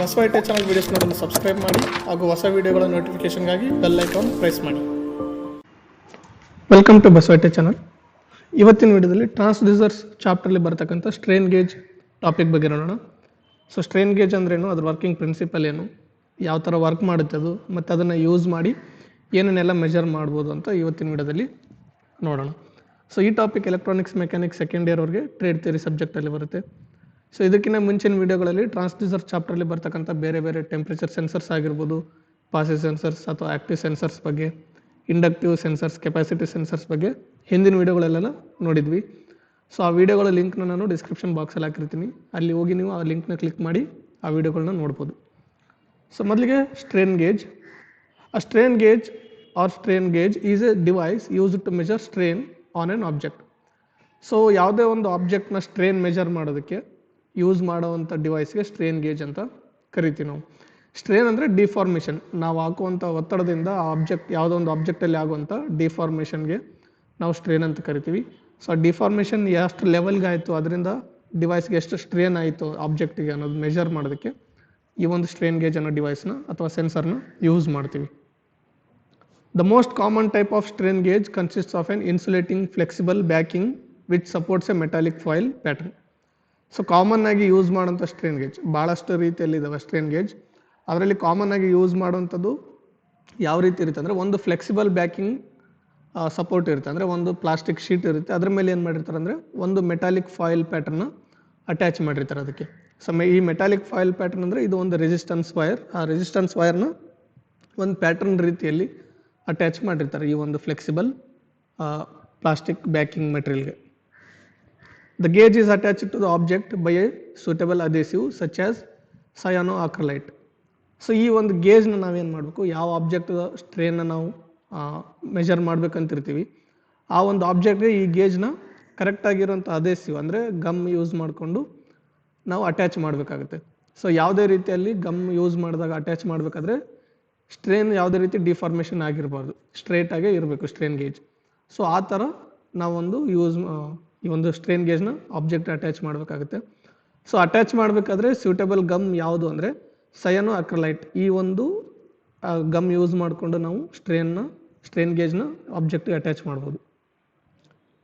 Basava I T channel videos ನೋಡಲು subscribe ಮಾಡಿ ಹಾಗೂ ಹೊಸ ವೀಡಿಯೋಗಳ ನೋಟಿಫಿಕೇಶನ್ಗಾಗಿ ಬೆಲ್ ಐಕಾನ್ ಪ್ರೆಸ್ ಮಾಡಿ. Welcome to Basava I T channel. ಇವತ್ತಿನ ವಿಡಿಯೋದಲ್ಲಿ ಟ್ರಾನ್ಸ್ಡ್ಯೂಸರ್ಸ್ ಚಾಪ್ಟರ್ಲಿ ಬರ್ತಕ್ಕಂಥ ಸ್ಟ್ರೇನ್ ಗೇಜ್ ಟಾಪಿಕ್ ಬಗ್ಗೆ ನೋಡೋಣ. ಸೊ ಸ್ಟ್ರೇನ್ ಗೇಜ್ ಅಂದ್ರೇನು, ಅದ್ರ ವರ್ಕಿಂಗ್ ಪ್ರಿನ್ಸಿಪಲ್ ಏನು, ಯಾವ ಥರ ವರ್ಕ್ ಮಾಡುತ್ತೆ ಅದು, ಮತ್ತು ಅದನ್ನು ಯೂಸ್ ಮಾಡಿ ಏನನ್ನೆಲ್ಲ ಮೆಜರ್ ಮಾಡ್ಬೋದು ಅಂತ ಇವತ್ತಿನ ವಿಡಿಯೋದಲ್ಲಿ ನೋಡೋಣ. ಸೊ ಈ ಟಾಪಿಕ್ ಎಲೆಕ್ಟ್ರಾನಿಕ್ಸ್ ಮೆಕ್ಯಾನಿಕ್ಸ್ ಸೆಕೆಂಡ್ ಇಯರ್ವರೆಗೆ ಟ್ರೇಡ್ ಥಿಯರಿ ಸಬ್ಜೆಕ್ಟಲ್ಲಿ ಬರುತ್ತೆ. ಸೊ ಇದಕ್ಕಿಂತ ಮುಂಚಿನ ವೀಡಿಯೋಗಳಲ್ಲಿ ಟ್ರಾನ್ಸ್ಡ್ಯೂಸರ್ ಚಾಪ್ಟರ್ಲಿ ಬರ್ತಕ್ಕಂಥ ಬೇರೆ ಬೇರೆ ಟೆಂಪ್ರೇಚರ್ ಸೆನ್ಸರ್ಸ್ ಆಗಿರ್ಬೋದು, ಪಾಸಿವ್ ಸೆನ್ಸರ್ಸ್ ಅಥವಾ ಆ್ಯಕ್ಟಿವ್ ಸೆನ್ಸರ್ಸ್ ಬಗ್ಗೆ, ಇಂಡಕ್ಟಿವ್ ಸೆನ್ಸರ್ಸ್, ಕೆಪಾಸಿಟಿ ಸೆನ್ಸರ್ಸ್ ಬಗ್ಗೆ ಹಿಂದಿನ ವೀಡಿಯೋಗಳೆಲ್ಲ ನೋಡಿದ್ವಿ. ಸೊ ಆ ವೀಡಿಯೋಗಳ ಲಿಂಕ್ನ ನಾನು ಡಿಸ್ಕ್ರಿಪ್ಷನ್ ಬಾಕ್ಸಲ್ಲಿ ಹಾಕಿರ್ತೀನಿ, ಅಲ್ಲಿ ಹೋಗಿ ನೀವು ಆ ಲಿಂಕ್ನ ಕ್ಲಿಕ್ ಮಾಡಿ ಆ ವೀಡಿಯೋಗಳನ್ನ ನೋಡ್ಬೋದು. ಸೊ ಮೊದಲಿಗೆ strain gauge. A strain gauge or strain gauge is a device used to measure strain on an object. So ಯಾವುದೇ ಒಂದು ಆಬ್ಜೆಕ್ಟ್ನ ಸ್ಟ್ರೇನ್ ಮೆಜರ್ ಮಾಡೋದಕ್ಕೆ ಯೂಸ್ ಮಾಡೋವಂಥ ಡಿವೈಸ್ಗೆ ಸ್ಟ್ರೇನ್ ಗೇಜ್ ಅಂತ ಕರಿತೀವಿ ನಾವು. ಸ್ಟ್ರೇನ್ ಅಂದರೆ ಡಿಫಾರ್ಮೇಷನ್, ನಾವು ಹಾಕುವಂಥ ಒತ್ತಡದಿಂದ ಆ ಆಬ್ಜೆಕ್ಟ್ ಯಾವುದೋ ಒಂದು ಆಬ್ಜೆಕ್ಟಲ್ಲಿ ಆಗುವಂಥ ಡಿಫಾರ್ಮೇಷನ್ಗೆ ನಾವು ಸ್ಟ್ರೇನ್ ಅಂತ ಕರಿತೀವಿ. ಸೊ ಆ ಡಿಫಾರ್ಮೇಷನ್ ಎಷ್ಟು ಲೆವೆಲ್ಗೆ ಆಯಿತು, ಅದರಿಂದ ಡಿವೈಸ್ಗೆ ಎಷ್ಟು ಸ್ಟ್ರೇನ್ ಆಯಿತು ಆಬ್ಜೆಕ್ಟಿಗೆ ಅನ್ನೋದು ಮೆಜರ್ ಮಾಡೋದಕ್ಕೆ ಈ ಒಂದು ಸ್ಟ್ರೇನ್ ಗೇಜ್ ಅನ್ನೋ ಡಿವೈಸ್ನ ಅಥವಾ ಸೆನ್ಸರ್ನ ಯೂಸ್ ಮಾಡ್ತೀವಿ. The most common type of strain gauge consists of an insulating flexible backing which supports a metallic foil pattern. So common ಆಗಿ ಯೂಸ್ ಮಾಡೋಂಥ ಸ್ಟ್ರೇನ್ ಗೇಜ್ ಭಾಳಷ್ಟು ರೀತಿಯಲ್ಲಿ ಇದಾವೆ ಸ್ಟ್ರೇನ್ ಗೇಜ್. ಅದರಲ್ಲಿ ಕಾಮನ್ ಆಗಿ ಯೂಸ್ ಮಾಡೋವಂಥದ್ದು ಯಾವ ರೀತಿ ಇರುತ್ತೆ ಅಂದರೆ, ಒಂದು ಫ್ಲೆಕ್ಸಿಬಲ್ ಬ್ಯಾಕಿಂಗ್ ಸಪೋರ್ಟ್ ಇರುತ್ತೆ, ಅಂದರೆ ಒಂದು ಪ್ಲಾಸ್ಟಿಕ್ ಶೀಟ್ ಇರುತ್ತೆ, ಅದ್ರ ಮೇಲೆ ಏನು ಮಾಡಿರ್ತಾರೆ ಅಂದರೆ ಒಂದು ಮೆಟಾಲಿಕ್ ಫಾಯಿಲ್ ಪ್ಯಾಟರ್ನ ಅಟ್ಯಾಚ್ ಮಾಡಿರ್ತಾರೆ ಅದಕ್ಕೆ. ಸೊ ಈ ಮೆಟಾಲಿಕ್ ಫಾಯಿಲ್ ಪ್ಯಾಟರ್ನ್ ಅಂದರೆ ಇದು ಒಂದು ರೆಸಿಸ್ಟೆನ್ಸ್ ವೈರ್, ಆ ರೆಸಿಸ್ಟೆನ್ಸ್ ವೈರ್ನ ಒಂದು ಪ್ಯಾಟರ್ನ್ ರೀತಿಯಲ್ಲಿ ಅಟ್ಯಾಚ್ ಮಾಡಿರ್ತಾರೆ ಈ ಒಂದು ಫ್ಲೆಕ್ಸಿಬಲ್ ಪ್ಲಾಸ್ಟಿಕ್ ಬ್ಯಾಕಿಂಗ್ ಮೆಟೀರಿಯಲ್ಗೆ. The gauge is attached to the object by a suitable adhesive such as ಸಯಾನೋ ಆಕ್ರಲೈಟ್. ಸೊ ಈ ಒಂದು ಗೇಜ್ನ ನಾವೇನು ಮಾಡಬೇಕು, ಯಾವ ಆಬ್ಜೆಕ್ಟ್ ಸ್ಟ್ರೇನ್ನ ನಾವು ಮೆಜರ್ ಮಾಡ್ಬೇಕಂತಿರ್ತೀವಿ ಆ ಒಂದು ಆಬ್ಜೆಕ್ಟ್ಗೆ ಈ ಗೇಜ್ನ ಕರೆಕ್ಟಾಗಿರೋಂಥ ಅದೇಸಿವ್ ಅಂದರೆ ಗಮ್ ಯೂಸ್ ಮಾಡಿಕೊಂಡು ನಾವು ಅಟ್ಯಾಚ್ ಮಾಡಬೇಕಾಗುತ್ತೆ. ಸೊ ಯಾವುದೇ ರೀತಿಯಲ್ಲಿ ಗಮ್ ಯೂಸ್ ಮಾಡಿದಾಗ ಅಟ್ಯಾಚ್ ಮಾಡಬೇಕಾದ್ರೆ ಸ್ಟ್ರೇನ್ ಯಾವುದೇ ರೀತಿ ಡಿಫಾರ್ಮೇಷನ್ ಆಗಿರಬಾರ್ದು, ಸ್ಟ್ರೇಟಾಗೇ ಇರಬೇಕು ಸ್ಟ್ರೇನ್ ಗೇಜ್. ಸೊ ಆ ಥರ ನಾವೊಂದು ಈ ಒಂದು ಸ್ಟ್ರೇನ್ ಗೇಜ್ನ ಆಬ್ಜೆಕ್ಟ್ ಅಟ್ಯಾಚ್ ಮಾಡಬೇಕಾಗುತ್ತೆ. ಸೊ ಅಟ್ಯಾಚ್ ಮಾಡಬೇಕಾದ್ರೆ ಸೂಟೇಬಲ್ ಗಮ್ ಯಾವುದು ಅಂದರೆ ಸಯಾನೋ ಅಕ್ರಲೈಟ್. ಈ ಒಂದು ಗಮ್ ಯೂಸ್ ಮಾಡಿಕೊಂಡು ನಾವು ಸ್ಟ್ರೇನ್ ಗೇಜ್ನ ಆಬ್ಜೆಕ್ಟಿಗೆ ಅಟ್ಯಾಚ್ ಮಾಡ್ಬೋದು.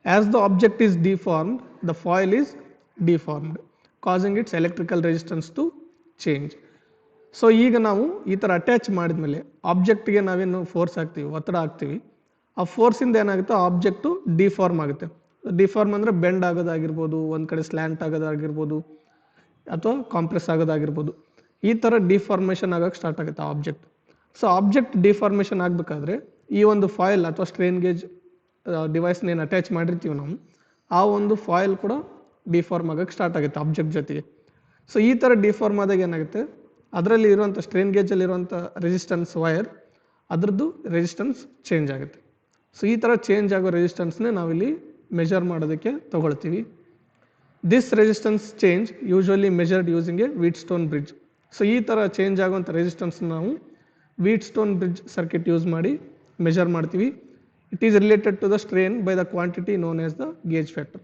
As the object is deformed, the foil is deformed causing its electrical resistance to change. So ಈಗ ನಾವು ಈ ಥರ ಅಟ್ಯಾಚ್ ಮಾಡಿದ್ಮೇಲೆ ಆಬ್ಜೆಕ್ಟಿಗೆ ನಾವೇನು ಫೋರ್ಸ್ ಹಾಕ್ತೀವಿ, ಒತ್ತಡ ಹಾಕ್ತೀವಿ, ಆ ಫೋರ್ಸಿಂದ ಏನಾಗುತ್ತೆ, ಆಬ್ಜೆಕ್ಟು ಡಿಫಾರ್ಮ್ ಆಗುತ್ತೆ. ಡಿಫಾರ್ಮ್ ಅಂದರೆ ಬೆಂಡ್ ಆಗೋದಾಗಿರ್ಬೋದು, ಒಂದು ಕಡೆ ಸ್ಲ್ಯಾಂಟ್ ಆಗೋದಾಗಿರ್ಬೋದು, ಅಥವಾ ಕಾಂಪ್ರೆಸ್ ಆಗೋದಾಗಿರ್ಬೋದು. ಈ ಥರ ಡಿಫಾರ್ಮೇಷನ್ ಆಗೋಕ್ಕೆ ಸ್ಟಾರ್ಟ್ ಆಗುತ್ತೆ ಆಬ್ಜೆಕ್ಟ್. ಸೊ ಆಬ್ಜೆಕ್ಟ್ ಡಿಫಾರ್ಮೇಷನ್ ಆಗಬೇಕಾದ್ರೆ ಈ ಒಂದು ಫಾಯಿಲ್ ಅಥವಾ ಸ್ಟ್ರೇನ್ ಗೇಜ್ ಡಿವೈಸ್ನ ಏನು ಅಟ್ಯಾಚ್ ಮಾಡಿರ್ತೀವಿ ನಾವು, ಆ ಒಂದು ಫಾಯಿಲ್ ಕೂಡ ಡಿಫಾರ್ಮ್ ಆಗೋಕ್ಕೆ ಸ್ಟಾರ್ಟ್ ಆಗುತ್ತೆ ಆಬ್ಜೆಕ್ಟ್ ಜೊತೆಗೆ. ಸೊ ಈ ಥರ ಡಿಫಾರ್ಮ್ ಆದಾಗ ಏನಾಗುತ್ತೆ, ಅದರಲ್ಲಿ ಇರುವಂಥ ಸ್ಟ್ರೇನ್ ಗೇಜಲ್ಲಿ ಇರುವಂಥ ರೆಸಿಸ್ಟೆನ್ಸ್ ವೈರ್ ಅದರದ್ದು ರೆಸಿಸ್ಟೆನ್ಸ್ ಚೇಂಜ್ ಆಗುತ್ತೆ. ಸೊ ಈ ಥರ ಚೇಂಜ್ ಆಗೋ ರೆಸಿಸ್ಟೆನ್ಸ್ನೇ ನಾವಿಲ್ಲಿ ಮೆಜರ್ ಮಾಡೋದಕ್ಕೆ ತೊಗೊಳ್ತೀವಿ. This resistance change usually measured using a Wheatstone bridge. So ಈ ಥರ ಚೇಂಜ್ ಆಗುವಂಥ ರೆಸಿಸ್ಟೆನ್ಸ್ನ ನಾವು Wheatstone bridge circuit use ಮಾಡಿ ಮೆಜರ್ ಮಾಡ್ತೀವಿ. It is related to the strain by the quantity known as the gauge factor.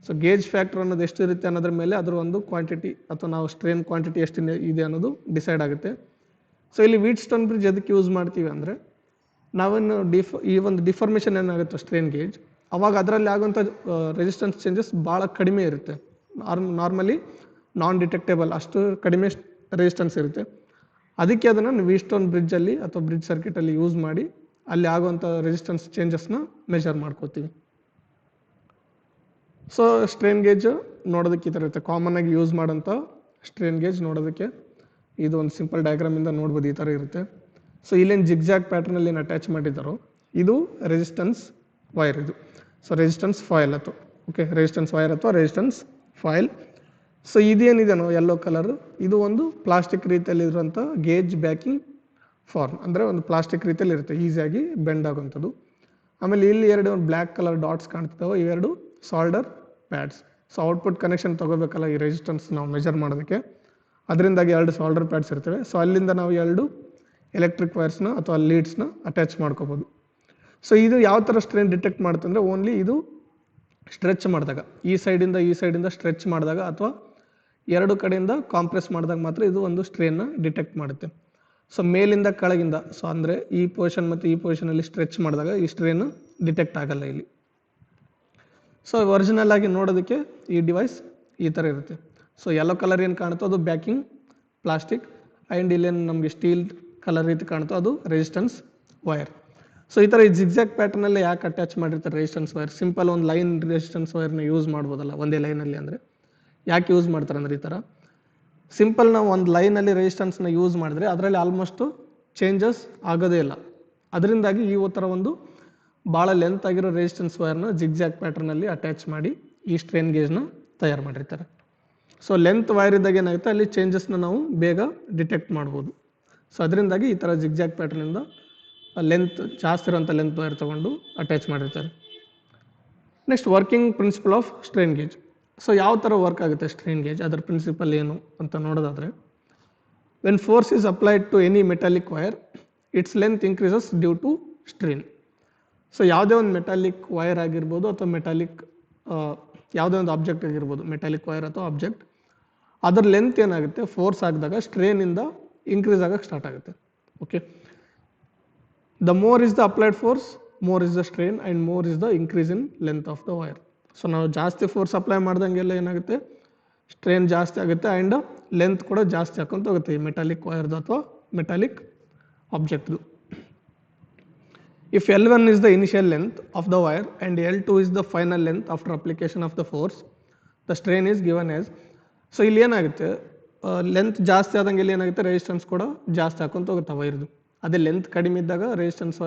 So gauge factor ಅನ್ನೋದು ಎಷ್ಟು ಇರುತ್ತೆ ಅನ್ನೋದ್ರ ಮೇಲೆ ಅದರ ಒಂದು ಕ್ವಾಂಟಿಟಿ ಅಥವಾ ನಾವು ಸ್ಟ್ರೇನ್ ಕ್ವಾಂಟಿಟಿ ಎಷ್ಟು ಇದೆ ಅನ್ನೋದು ಡಿಸೈಡ್ ಆಗುತ್ತೆ. ಸೊ ಇಲ್ಲಿ ವೀಟ್ ಸ್ಟೋನ್ ಬ್ರಿಡ್ಜ್ ಎದಕ್ಕೆ ಯೂಸ್ ಮಾಡ್ತೀವಿ ಅಂದರೆ, ನಾವೇನು ಈ ಒಂದು ಡಿಫಾರ್ಮೇಷನ್ ಏನಾಗುತ್ತೆ ಸ್ಟ್ರೇನ್ ಗೇಜ್, ಅವಾಗ ಅದರಲ್ಲಿ ಆಗುವಂಥ ರೆಸಿಸ್ಟೆನ್ಸ್ ಚೇಂಜಸ್ ಭಾಳ ಕಡಿಮೆ ಇರುತ್ತೆ. ನಾರ್ಮಲಿ ನಾನ್ ಡಿಟೆಕ್ಟೇಬಲ್, ಅಷ್ಟು ಕಡಿಮೆ ರೆಸಿಸ್ಟೆನ್ಸ್ ಇರುತ್ತೆ. ಅದಕ್ಕೆ ಅದನ್ನು ವೀಟ್ ಸ್ಟೋನ್ ಬ್ರಿಡ್ಜಲ್ಲಿ ಅಥವಾ ಬ್ರಿಡ್ಜ್ ಸರ್ಕ್ಯೂಟಲ್ಲಿ ಯೂಸ್ ಮಾಡಿ ಅಲ್ಲಿ ಆಗುವಂಥ ರೆಸಿಸ್ಟೆನ್ಸ್ ಚೇಂಜಸ್ನ ಮೆಜರ್ ಮಾಡ್ಕೋತೀವಿ. ಸೊ ಸ್ಟ್ರೇನ್ ಗೇಜ್ ನೋಡೋದಕ್ಕೆ ಈ ಥರ ಇರುತ್ತೆ. ಕಾಮನ್ ಆಗಿ ಯೂಸ್ ಮಾಡೋಂಥ ಸ್ಟ್ರೇನ್ ಗೇಜ್ ನೋಡೋದಕ್ಕೆ ಇದು ಒಂದು ಸಿಂಪಲ್ ಡಯಾಗ್ರಾಮಿಂದ ನೋಡ್ಬೋದು, ಈ ಥರ ಇರುತ್ತೆ. ಸೊ ಇಲ್ಲೇನು ಜಿಗ್ಜಾಗ್ ಪ್ಯಾಟರ್ನಲ್ಲಿ ಏನು ಅಟ್ಯಾಚ್ ಮಾಡಿದ್ದಾರೋ ಇದು ರೆಸಿಸ್ಟೆನ್ಸ್ ವೈರ್, ಇದು ಸೊ ರೆಸಿಸ್ಟೆನ್ಸ್ ಫಾಯಿಲ್ ಅಥವಾ ರೆಸಿಸ್ಟೆನ್ಸ್ ವೈರ್ ಅಥವಾ ರೆಸಿಸ್ಟೆನ್ಸ್ ಫಾಯಿಲ್. ಸೊ ಇದೇನಿದೆನೋ ಯೆಲ್ಲೋ ಕಲರ್, ಇದು ಒಂದು ಪ್ಲಾಸ್ಟಿಕ್ ರೀತಿಯಲ್ಲಿ ಇರುವಂಥ ಗೇಜ್ ಬ್ಯಾಕಿಂಗ್ ಫಾರ್ಮ್, ಅಂದರೆ ಒಂದು ಪ್ಲಾಸ್ಟಿಕ್ ರೀತಿಯಲ್ಲಿ ಇರುತ್ತೆ, ಈಸಿಯಾಗಿ ಬೆಂಡ್ ಆಗುವಂಥದ್ದು. ಆಮೇಲೆ ಇಲ್ಲಿ ಎರಡು ಬ್ಲ್ಯಾಕ್ ಕಲರ್ ಡಾಟ್ಸ್ ಕಾಣ್ತಿದ್ದಾವೆ, ಇವೆರಡು solder pads. So output connection ತೊಗೋಬೇಕಲ್ಲ ಈ ರೆಸಿಸ್ಟೆನ್ಸ್ ನಾವು ಮೆಜರ್ ಮಾಡೋದಕ್ಕೆ, ಅದರಿಂದಾಗಿ ಎರಡು ಸಾಲ್ಡರ್ ಪ್ಯಾಡ್ಸ್ ಇರ್ತವೆ. ಸೊ ಅಲ್ಲಿಂದ ನಾವು ಎರಡು ಎಲೆಕ್ಟ್ರಿಕ್ ವೈರ್ಸ್ನ ಅಥವಾ ಲೀಡ್ಸ್ನ ಅಟ್ಯಾಚ್ ಮಾಡ್ಕೋಬೋದು. ಸೊ ಇದು ಯಾವ ಥರ ಸ್ಟ್ರೇನ್ ಡಿಟೆಕ್ಟ್ ಮಾಡುತ್ತೆ ಅಂದರೆ, ಓನ್ಲಿ ಇದು ಸ್ಟ್ರೆಚ್ ಮಾಡಿದಾಗ, ಈ ಸೈಡಿಂದ ಸ್ಟ್ರೆಚ್ ಮಾಡಿದಾಗ ಅಥವಾ ಎರಡು ಕಡೆಯಿಂದ ಕಾಂಪ್ರೆಸ್ ಮಾಡಿದಾಗ ಮಾತ್ರ ಇದು ಒಂದು ಸ್ಟ್ರೇನ್ನ ಡಿಟೆಕ್ಟ್ ಮಾಡುತ್ತೆ. ಸೊ ಮೇಲಿಂದ ಕೆಳಗಿಂದ, ಸೊ ಅಂದರೆ ಈ ಪೊಸಿಷನ್ ಮತ್ತು ಈ ಪೊಸಿಷನಲ್ಲಿ ಸ್ಟ್ರೆಚ್ ಮಾಡಿದಾಗ ಈ ಸ್ಟ್ರೇನ್ ಡಿಟೆಕ್ಟ್ ಆಗಲ್ಲ ಇಲ್ಲಿ. ಸೊ ಒರಿಜಿನಲ್ ಆಗಿ ನೋಡೋದಕ್ಕೆ ಈ ಡಿವೈಸ್ ಈ ಥರ ಇರುತ್ತೆ. ಸೊ ಯೆಲ್ಲೋ ಕಲರ್ ಏನು ಕಾಣುತ್ತೋ ಅದು ಬ್ಯಾಕಿಂಗ್ ಪ್ಲಾಸ್ಟಿಕ್, ಆ್ಯಂಡ್ ಇಲ್ಲೇನು ನಮಗೆ ಸ್ಟೀಲ್ ಕಲರ್ ರೀತಿ ಕಾಣುತ್ತೋ ಅದು ರೆಸಿಸ್ಟೆನ್ಸ್ ವೈರ್. ಸೊ ಈ ಥರ ಈ ಜಿಗ್ಜ್ಯಾಗ್ ಪ್ಯಾಟರ್ನಲ್ಲಿ ಯಾಕೆ ಅಟ್ಯಾಚ್ ಮಾಡಿರ್ತಾರೆ ರೆಸಿಸ್ಟೆನ್ಸ್ ವೈರ್? ಸಿಂಪಲ್ ಒಂದು ಲೈನ್ ರೆಸಿಸ್ಟೆನ್ಸ್ ವೈರ್ನ ಯೂಸ್ ಮಾಡ್ಬೋದಲ್ಲ ಒಂದೇ ಲೈನಲ್ಲಿ. ಅಂದರೆ ಯಾಕೆ ಯೂಸ್ ಮಾಡ್ತಾರೆ ಅಂದರೆ ಈ ಥರ ಸಿಂಪಲ್ ನಾವು ಒಂದು ಲೈನಲ್ಲಿ ರೆಸಿಸ್ಟೆನ್ಸ್ನ ಯೂಸ್ ಮಾಡಿದ್ರೆ ಅದರಲ್ಲಿ ಆಲ್ಮೋಸ್ಟು ಚೇಂಜಸ್ ಆಗೋದೇ ಇಲ್ಲ. ಅದರಿಂದಾಗಿ ಈ ಥರ ಒಂದು ಭಾಳ ಲೆಂತ್ ಆಗಿರೋ ರೆಸಿಸ್ಟೆನ್ಸ್ ವೈರ್ನ ಜಿಗ್ಜ್ಯಾಗ್ ಪ್ಯಾಟರ್ನಲ್ಲಿ ಅಟ್ಯಾಚ್ ಮಾಡಿ ಈ ಸ್ಟ್ರೇನ್ ಗೇಜ್ನ ತಯಾರು ಮಾಡಿರ್ತಾರೆ. ಸೊ ಲೆಂತ್ ವೈರ್ ಇದ್ದಾಗ ಏನಾಗುತ್ತೆ ಅಲ್ಲಿ ಚೇಂಜಸ್ನ ನಾವು ಬೇಗ ಡಿಟೆಕ್ಟ್ ಮಾಡ್ಬೋದು. ಸೊ ಅದರಿಂದಾಗಿ ಈ ಥರ ಜಿಗ್ಜ್ಯಾಗ್ ಪ್ಯಾಟರ್ನಿಂದ ಲೆಂತ್ ಜಾಸ್ತಿ ಇರೋಂಥ ಲೆಂತ್ ವೈರ್ ತೊಗೊಂಡು ಅಟ್ಯಾಚ್ ಮಾಡಿರ್ತಾರೆ. Next working principle of strain gauge. So ಯಾವ ಥರ ವರ್ಕ್ ಆಗುತ್ತೆ ಸ್ಟ್ರೇನ್ ಗೇಜ್, ಅದರ ಪ್ರಿನ್ಸಿಪಲ್ ಏನು ಅಂತ ನೋಡೋದಾದರೆ, when force is applied to any metallic wire its length increases due to strain. So ಯಾವುದೇ ಒಂದು ಮೆಟಾಲಿಕ್ ವೈರ್ ಆಗಿರ್ಬೋದು ಅಥವಾ ಮೆಟಾಲಿಕ್ ಯಾವುದೇ ಒಂದು ಆಬ್ಜೆಕ್ಟ್ ಆಗಿರ್ಬೋದು, ಮೆಟಾಲಿಕ್ ವೈರ್ ಅಥವಾ ಆಬ್ಜೆಕ್ಟ್, ಅದರ ಲೆಂತ್ ಏನಾಗುತ್ತೆ ಫೋರ್ಸ್ ಆಗಿದಾಗ ಸ್ಟ್ರೇನಿಂದ ಇನ್ಕ್ರೀಸ್ ಆಗಕ್ಕೆ ಸ್ಟಾರ್ಟ್ ಆಗುತ್ತೆ. Okay, the more is the applied force more is the strain and more is the increase in length of the wire. So ನಾವು ಜಾಸ್ತಿ ಫೋರ್ಸ್ ಅಪ್ಲೈ ಮಾಡ್ದಂಗೆಲ್ಲ ಏನಾಗುತ್ತೆ strain ಜಾಸ್ತಿ ಆಗುತ್ತೆ ಆ್ಯಂಡ್ ಲೆಂತ್ ಕೂಡ ಜಾಸ್ತಿ ಹಾಕೊಂತ ಹೋಗುತ್ತೆ ಈ ಮೆಟಾಲಿಕ್ ವೈರ್ದು ಅಥವಾ metallic ಆಬ್ಜೆಕ್ಟ್ದು. If L1 is the initial length of the wire and L2 is the final length after application of the force, the strain is given as. So ಇಲ್ಲಿ ಏನಾಗುತ್ತೆ length ಜಾಸ್ತಿ ಆದಂಗೆ ಇಲ್ಲಿ ಏನಾಗುತ್ತೆ ರೆಸಿಸ್ಟೆನ್ಸ್ ಕೂಡ ಜಾಸ್ತಿ ಹಾಕೊಂತ ಹೋಗುತ್ತೆ ವೈರ್ದು. ಅದೇ ಲೆಂತ್ ಕಡಿಮೆ ಇದ್ದಾಗ ರೆಸಿಸ್ಟೆನ್ಸ್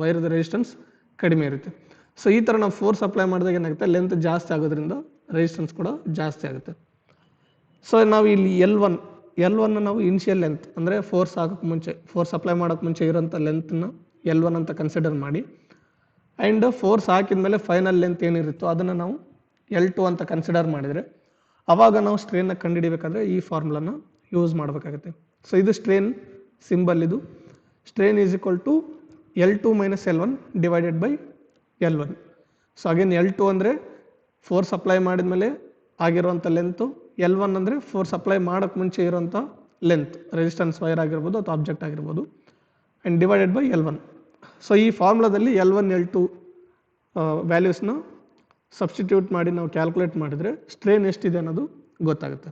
ವೈರ್ದು ರೆಸಿಸ್ಟೆನ್ಸ್ ಕಡಿಮೆ ಇರುತ್ತೆ. ಸೊ ಈ ಥರ ನಾವು ಫೋರ್ಸ್ ಅಪ್ಲೈ ಮಾಡಿದಾಗ ಏನಾಗುತ್ತೆ ಲೆಂತ್ ಜಾಸ್ತಿ ಆಗೋದ್ರಿಂದ ರೆಸಿಸ್ಟೆನ್ಸ್ ಕೂಡ ಜಾಸ್ತಿ ಆಗುತ್ತೆ. ಸೊ ನಾವು ಇಲ್ಲಿ ಎಲ್ ಒನ್ ನಾವು ಇನಿಷಿಯಲ್ ಲೆಂತ್ ಅಂದರೆ ಫೋರ್ಸ್ ಹಾಕೋಕ್ಕೆ ಮುಂಚೆ, ಫೋರ್ಸ್ ಅಪ್ಲೈ ಮಾಡೋಕ್ಕೆ ಮುಂಚೆ ಇರೋಂಥ ಲೆಂತ್ನ L1 ಅಂತ ಕನ್ಸಿಡರ್ ಮಾಡಿ, ಆ್ಯಂಡ್ ಫೋರ್ಸ್ ಹಾಕಿದ ಮೇಲೆ ಫೈನಲ್ ಲೆಂತ್ ಏನಿರುತ್ತೋ ಅದನ್ನು ನಾವು L2 ಅಂತ ಕನ್ಸಿಡರ್ ಮಾಡಿದರೆ ಆವಾಗ ನಾವು ಸ್ಟ್ರೇನ್ನ ಕಂಡುಹಿಡಿಬೇಕಾದ್ರೆ ಈ ಫಾರ್ಮುಲಾನ ಯೂಸ್ ಮಾಡಬೇಕಾಗುತ್ತೆ. ಸೊ ಇದು ಸ್ಟ್ರೇನ್ ಸಿಂಬಲ್, ಇದು strain is equal to L2 minus L1 divided by L1. So again L2 ಅಂದರೆ ಫೋರ್ಸ್ ಅಪ್ಲೈ ಮಾಡಿದ ಮೇಲೆ ಆಗಿರುವಂಥ ಲೆಂತು, L1 ಅಂದರೆ ಫೋರ್ಸ್ ಅಪ್ಲೈ ಮಾಡೋಕ್ಕೆ ಮುಂಚೆ ಇರೋಂಥ ಲೆಂತ್, ರೆಸಿಸ್ಟೆನ್ಸ್ ವೈರ್ ಆಗಿರ್ಬೋದು ಅಥವಾ ಆಬ್ಜೆಕ್ಟ್ ಆಗಿರ್ಬೋದು, and divided by L1. So ಈ ಫಾರ್ಮುಲಾದಲ್ಲಿ L1 L2 ವ್ಯಾಲ್ಯೂಸ್ನ ಸಬ್ಸ್ಟಿಟ್ಯೂಟ್ ಮಾಡಿ ನಾವು ಕ್ಯಾಲ್ಕುಲೇಟ್ ಮಾಡಿದರೆ ಸ್ಟ್ರೇನ್ ಎಷ್ಟಿದೆ ಅನ್ನೋದು ಗೊತ್ತಾಗುತ್ತೆ.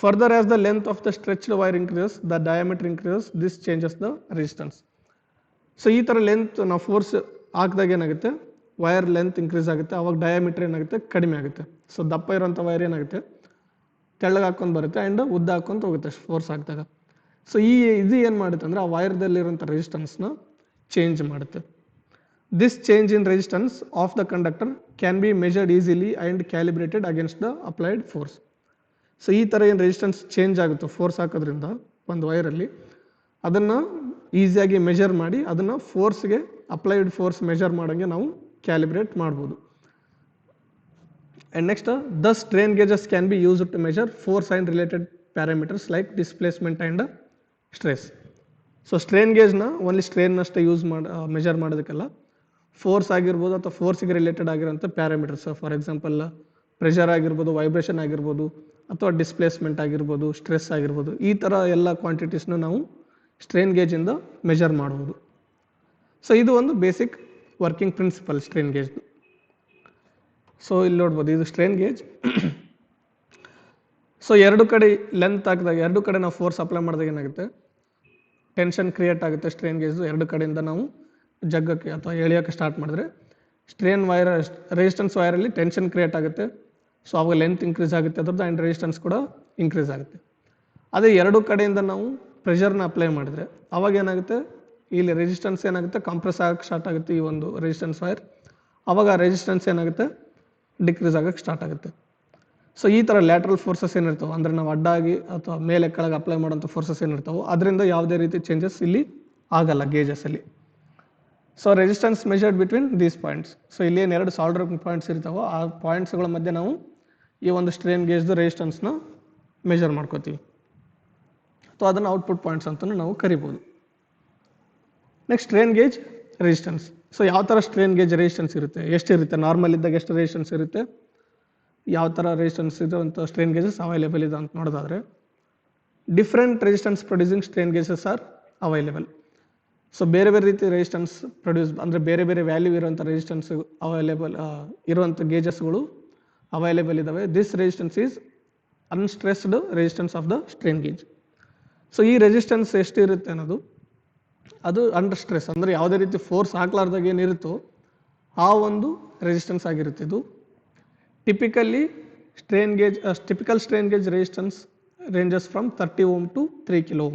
Further as the length of the stretched wire increases the diameter increases, this changes the resistance. So ಈ ಥರ ಲೆಂತ್ ನಾವು ಫೋರ್ಸ್ ಹಾಕಿದಾಗ ಏನಾಗುತ್ತೆ ವೈರ್ ಲೆಂತ್ ಇನ್ಕ್ರೀಸ್ ಆಗುತ್ತೆ, ಅವಾಗ ಡಯಾಮೀಟರ್ ಏನಾಗುತ್ತೆ ಕಡಿಮೆ ಆಗುತ್ತೆ. ಸೊ ದಪ್ಪ ಇರೋಂಥ ವೈರ್ ಏನಾಗುತ್ತೆ ತೆಳ್ಳಗೆ ಹಾಕ್ಕೊಂಡು ಬರುತ್ತೆ ಆ್ಯಂಡ್ ಉದ್ದ ಹಾಕ್ಕೊಂತ ಹೋಗುತ್ತೆ ಫೋರ್ಸ್ ಹಾಕಿದಾಗ. ಸೊ ಇದು ಏನು ಮಾಡುತ್ತೆ ಅಂದರೆ ಆ ವೈರ್ದಲ್ಲಿರೋಂಥ ರೆಸಿಸ್ಟೆನ್ಸ್ನ ಚೇಂಜ್ ಮಾಡುತ್ತೆ. This change in resistance of the conductor can be measured easily and calibrated against the applied force. So ಈ ಥರ ಏನು ರೆಸಿಸ್ಟೆನ್ಸ್ ಚೇಂಜ್ ಆಗುತ್ತೆ ಫೋರ್ಸ್ ಹಾಕೋದ್ರಿಂದ ಒಂದು ವೈರಲ್ಲಿ, ಅದನ್ನು ಈಸಿಯಾಗಿ ಮೆಜರ್ ಮಾಡಿ ಅದನ್ನು ಫೋರ್ಸ್ಗೆ ಅಪ್ಲೈಡ್ ಫೋರ್ಸ್ ಮೆಜರ್ ಮಾಡೋಂಗೆ ನಾವು ಕ್ಯಾಲಿಬ್ರೇಟ್ ಮಾಡ್ಬೋದು. And next the strain gauges can be used to measure force and related parameters like displacement and stress. So strain ಗೇಜ್ನ ಓನ್ಲಿ ಸ್ಟ್ರೇನ್ನಷ್ಟೇ ಯೂಸ್ ಮೆಜರ್ ಮಾಡೋದಕ್ಕೆಲ್ಲ ಫೋರ್ಸ್ ಆಗಿರ್ಬೋದು ಅಥವಾ ಫೋರ್ಸಿಗೆ ರಿಲೇಟೆಡ್ ಆಗಿರೋಂಥ ಪ್ಯಾರಾಮೀಟರ್ಸ್, ಫಾರ್ ಎಕ್ಸಾಂಪಲ್ ಪ್ರೆಷರ್ ಆಗಿರ್ಬೋದು, ವೈಬ್ರೇಷನ್ ಆಗಿರ್ಬೋದು, ಅಥವಾ ಡಿಸ್ಪ್ಲೇಸ್ಮೆಂಟ್ ಆಗಿರ್ಬೋದು, ಸ್ಟ್ರೆಸ್ ಆಗಿರ್ಬೋದು, ಈ ಥರ ಎಲ್ಲ ಕ್ವಾಂಟಿಟೀಸ್ನ ನಾವು ಸ್ಟ್ರೇನ್ ಗೇಜಿಂದ ಮೆಜರ್ ಮಾಡ್ಬೋದು. ಸೊ ಇದು ಒಂದು ಬೇಸಿಕ್ ವರ್ಕಿಂಗ್ ಪ್ರಿನ್ಸಿಪಲ್ ಸ್ಟ್ರೇನ್ ಗೇಜ್ದು. ಸೊ ಇಲ್ಲಿ ನೋಡ್ಬೋದು ಇದು ಸ್ಟ್ರೇನ್ ಗೇಜ್. ಸೊ ಎರಡು ಕಡೆ ಲೆಂತ್ ಹಾಕಿದಾಗ ಎರಡು ಕಡೆ ನಾವು ಫೋರ್ಸ್ ಅಪ್ಲೈ ಮಾಡಿದಾಗ ಏನಾಗುತ್ತೆ ಟೆನ್ಷನ್ ಕ್ರಿಯೇಟ್ ಆಗುತ್ತೆ ಸ್ಟ್ರೇನ್ ಗೇಜ್ದು. ಎರಡು ಕಡೆಯಿಂದ ನಾವು ಜಗ್ಗಕ್ಕೆ ಅಥವಾ ಎಳೆಯೋಕ್ಕೆ ಸ್ಟಾರ್ಟ್ ಮಾಡಿದ್ರೆ ಸ್ಟ್ರೇನ್ ವೈರ್ ರೆಸಿಸ್ಟೆನ್ಸ್ ವೈರಲ್ಲಿ ಟೆನ್ಷನ್ ಕ್ರಿಯೇಟ್ ಆಗುತ್ತೆ. ಸೊ ಅವಾಗ ಲೆಂತ್ ಇನ್ಕ್ರೀಸ್ ಆಗುತ್ತೆ ಅದ್ರದ್ದು, ಆ್ಯಂಡ್ ರೆಸಿಸ್ಟೆನ್ಸ್ ಕೂಡ ಇನ್ಕ್ರೀಸ್ ಆಗುತ್ತೆ. ಅದೇ ಎರಡು ಕಡೆಯಿಂದ ನಾವು ಪ್ರೆಷರ್ನ ಅಪ್ಲೈ ಮಾಡಿದ್ರೆ ಅವಾಗ ಏನಾಗುತ್ತೆ ಇಲ್ಲಿ ರೆಸಿಸ್ಟೆನ್ಸ್ ಏನಾಗುತ್ತೆ ಕಂಪ್ರೆಸ್ ಆಗಕ್ಕೆ ಸ್ಟಾರ್ಟ್ ಆಗುತ್ತೆ ಈ ಒಂದು ರೆಸಿಸ್ಟೆನ್ಸ್ ವೈರ್. ಅವಾಗ ರೆಸಿಸ್ಟೆನ್ಸ್ ಏನಾಗುತ್ತೆ ಡಿಕ್ರೀಸ್ ಆಗಕ್ಕೆ ಸ್ಟಾರ್ಟ್ ಆಗುತ್ತೆ. ಸೊ ಈ ಥರ ಲ್ಯಾಟ್ರಲ್ ಫೋರ್ಸಸ್ ಏನಿರ್ತಾವೆ ಅಂದರೆ ನಾವು ಅಡ್ಡಾಗಿ ಅಥವಾ ಮೇಲೆ ಕೆಳಗೆ ಅಪ್ಲೈ ಮಾಡೋಂಥ ಫೋರ್ಸಸ್ ಏನಿರ್ತಾವೆ ಅದರಿಂದ ಯಾವುದೇ ರೀತಿ ಚೇಂಜಸ್ ಇಲ್ಲಿ ಆಗಲ್ಲ ಗೇಜಸಲ್ಲಿ. So resistance measured between these points. So ಇಲ್ಲಿ ಏನು ಎರಡು ಸಾಲ್ಡರಿಂಗ್ ಪಾಯಿಂಟ್ಸ್ ಇರ್ತಾವೋ ಆ ಪಾಯಿಂಟ್ಸ್ಗಳ ಮಧ್ಯೆ ನಾವು ಈ ಒಂದು ಸ್ಟ್ರೇನ್ ಗೇಜ್ದು ರೆಸಿಸ್ಟೆನ್ಸ್ನ ಮೆಜರ್ ಮಾಡ್ಕೋತೀವಿ. ಸೊ ಅದನ್ನು ಔಟ್ಪುಟ್ ಪಾಯಿಂಟ್ಸ್ ಅಂತಲೂ ನಾವು ಕರಿಬೋದು. Next strain gauge resistance. So ಯಾವ ಥರ ಸ್ಟ್ರೇನ್ ಗೇಜ್ ರೆಸಿಸ್ಟೆನ್ಸ್ ಇರುತ್ತೆ, ಎಷ್ಟಿರುತ್ತೆ, ನಾರ್ಮಲ್ ಇದ್ದಾಗ ಎಷ್ಟು ರೆಸಿಸ್ಟೆನ್ಸ್ ಇರುತ್ತೆ, ಯಾವ ಥರ ರೆಸಿಸ್ಟೆನ್ಸ್ ಇರುವಂಥ ಸ್ಟ್ರೈನ್ ಗೇಜಸ್ ಅವೈಲೇಬಲ್ ಇದೆ ಅಂತ ನೋಡೋದಾದರೆ different resistance producing strain gauges are available. So ಬೇರೆ ಬೇರೆ ರೀತಿ ರೆಸಿಸ್ಟೆನ್ಸ್ ಪ್ರೊಡ್ಯೂಸ್ ಅಂದರೆ ಬೇರೆ ಬೇರೆ ವ್ಯಾಲ್ಯೂ ಇರುವಂಥ ರೆಸಿಸ್ಟೆನ್ಸ್ ಅವೈಲೇಬಲ್ ಇರುವಂಥ ಗೇಜಸ್ಗಳು ಅವೈಲೇಬಲ್ ಇದ್ದಾವೆ. This resistance is unstressed resistance of the strain gauge. So ಈ ರೆಸಿಸ್ಟೆನ್ಸ್ ಎಷ್ಟು ಇರುತ್ತೆ ಅನ್ನೋದು ಅದು ಅಂಡರ್ ಸ್ಟ್ರೆಸ್ ಅಂದರೆ ಯಾವುದೇ ರೀತಿ ಫೋರ್ಸ್ ಹಾಕ್ಲಾರ್ದಾಗ ಏನಿರುತ್ತೋ ಆ ಒಂದು ರೆಸಿಸ್ಟೆನ್ಸ್ ಆಗಿರುತ್ತೆ. ಇದು typical strain gauge resistance ranges from 30 Ω to 3 kilo Ω.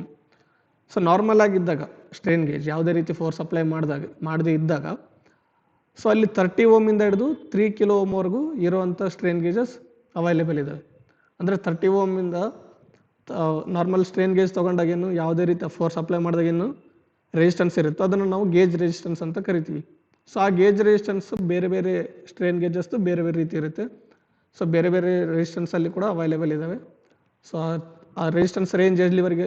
So normal ಆಗಿದ್ದಾಗ ಸ್ಟ್ರೈನ್ ಗೇಜ್ ಯಾವುದೇ ರೀತಿ ಫೋರ್ಸ್ ಅಪ್ಲೈ ಮಾಡದೇ ಇದ್ದಾಗ ಸೊ ಅಲ್ಲಿ 30 Ω ಇಂದ ಹಿಡಿದು 3 kilo Ω ವರೆಗೂ ಇರುವಂಥ ಸ್ಟ್ರೈನ್ ಗೇಜಸ್ ಅವೈಲೇಬಲ್ ಇದ್ದಾವೆ. ಅಂದರೆ 30 Ω ಇಂದ ನಾರ್ಮಲ್ ಸ್ಟ್ರೈನ್ ಗೇಜ್ ತೊಗೊಂಡಾಗೇನು ಯಾವುದೇ ರೀತಿ ಫೋರ್ಸ್ ಅಪ್ಲೈ ಮಾಡಿದಾಗೇನು ರೆಸಿಸ್ಟೆನ್ಸ್ ಇರುತ್ತೋ ಅದನ್ನು ನಾವು ಗೇಜ್ ರೆಸಿಸ್ಟೆನ್ಸ್ ಅಂತ ಕರಿತೀವಿ. ಸೊ ಆ ಗೇಜ್ ರೆಸಿಸ್ಟೆನ್ಸ್ ಬೇರೆ ಬೇರೆ ಸ್ಟ್ರೈನ್ ಗೇಜಸ್ದು ಬೇರೆ ಬೇರೆ ರೀತಿ ಇರುತ್ತೆ. ಸೊ ಬೇರೆ ಬೇರೆ ರೆಸಿಸ್ಟೆನ್ಸಲ್ಲಿ ಕೂಡ ಅವೈಲೇಬಲ್ ಇದ್ದಾವೆ. ಸೊ ಆ ರೆಸಿಸ್ಟೆನ್ಸ್ ರೇಂಜ್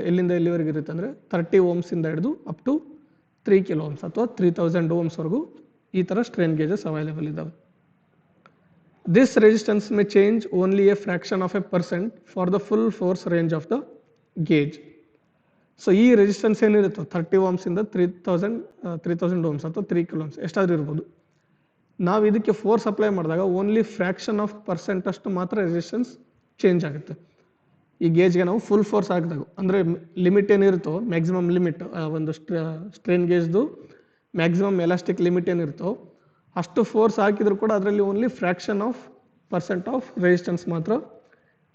ಎಲ್ಲಿಂದ ಎಲ್ಲಿವರೆಗೆ ಇರುತ್ತೆ ಅಂದರೆ 30 Ohms ಇಂದ ಹಿಡಿದು ಅಪ್ ಟು 3 kilo Ohms ಅಥವಾ 3000 Ohms ವರೆಗೂ ಈ ಥರ ಸ್ಟ್ರೈನ್ ಗೇಜಸ್ ಅವೈಲೇಬಲ್ ಇದ್ದಾವೆ. This resistance May change only A fraction of A percent for the full force range of the gauge. So ಈ ರೆಸಿಸ್ಟೆನ್ಸ್ ಏನಿರುತ್ತೋ 30 Ohms ಇಂದ 3000 Ohms ಅಥವಾ 3 kilo Ohms ಎಷ್ಟಾದರೂ ಇರ್ಬೋದು. ನಾವು ಇದಕ್ಕೆ ಫೋರ್ಸ್ ಅಪ್ಲೈ ಮಾಡಿದಾಗ ಓನ್ಲಿ ಫ್ರ್ಯಾಕ್ಷನ್ ಆಫ್ ಪರ್ಸೆಂಟ್ ಅಷ್ಟು ಮಾತ್ರ ರೆಸಿಸ್ಟೆನ್ಸ್ ಚೇಂಜ್ ಆಗುತ್ತೆ. ಈ ಗೇಜ್ಗೆ ನಾವು ಫುಲ್ ಫೋರ್ಸ್ ಹಾಕಿದಾಗ ಅಂದರೆ ಲಿಮಿಟ್ ಏನಿರುತ್ತೋ ಮ್ಯಾಕ್ಸಿಮಮ್ ಲಿಮಿಟ್ ಒಂದು ಸ್ಟ್ರೈನ್ ಗೇಜ್ದು ಮ್ಯಾಕ್ಸಿಮಮ್ ಎಲಾಸ್ಟಿಕ್ ಲಿಮಿಟ್ ಏನಿರುತ್ತೋ ಅಷ್ಟು ಫೋರ್ಸ್ ಹಾಕಿದ್ರು ಕೂಡ ಅದರಲ್ಲಿ only fraction of percent of resistance ಮಾತ್ರ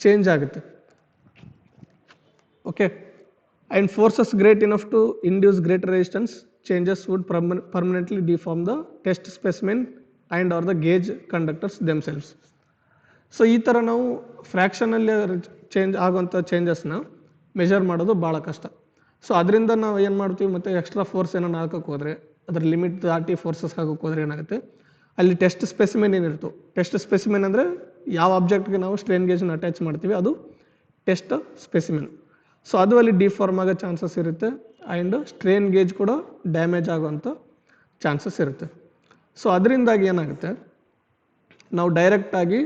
ಚೇಂಜ್ ಆಗುತ್ತೆ. Okay, and forces great enough to induce greater resistance changes would permanently deform the test specimen and or the gauge conductors themselves. So ಈ ಥರ ನಾವು ಫ್ರ್ಯಾಕ್ಷನಲ್ಲಿ change ಆಗುವಂಥ ಚೇಂಜಸ್ನ measure ಮಾಡೋದು ಭಾಳ ಕಷ್ಟ. So ಅದರಿಂದ ನಾವು ಏನು ಮಾಡ್ತೀವಿ ಮತ್ತು ಎಕ್ಸ್ಟ್ರಾ ಫೋರ್ಸ್ ಏನೋ ಹಾಕೋಕ್ಕೆ ಹೋದರೆ ಅದರ ಲಿಮಿಟ್ ದಾಟಿ ಫೋರ್ಸಸ್ ಹಾಕೋಕ್ಕೆ ಹೋದರೆ ಏನಾಗುತ್ತೆ ಅಲ್ಲಿ ಟೆಸ್ಟ್ ಸ್ಪೆಸಿಮೆನ್ ಏನಿರುತ್ತೋ ಟೆಸ್ಟ್ ಸ್ಪೆಸಿಮೆನ್ ಅಂದರೆ ಯಾವ ಆಬ್ಜೆಕ್ಟ್ಗೆ ನಾವು ಸ್ಟ್ರೈನ್ ಗೇಜನ್ನು ಅಟ್ಯಾಚ್ ಮಾಡ್ತೀವಿ ಅದು ಟೆಸ್ಟ್ ಸ್ಪೆಸಿಮೆನ್. ಸೊ ಅದು ಅಲ್ಲಿ ಡಿಫಾರ್ಮ್ ಆಗೋ ಚಾನ್ಸಸ್ ಇರುತ್ತೆ ಆ್ಯಂಡ್ ಸ್ಟ್ರೈನ್ ಗೇಜ್ ಕೂಡ ಡ್ಯಾಮೇಜ್ ಆಗುವಂಥ ಚಾನ್ಸಸ್ ಇರುತ್ತೆ. ಸೊ ಅದರಿಂದಾಗಿ ಏನಾಗುತ್ತೆ ನಾವು ಡೈರೆಕ್ಟಾಗಿ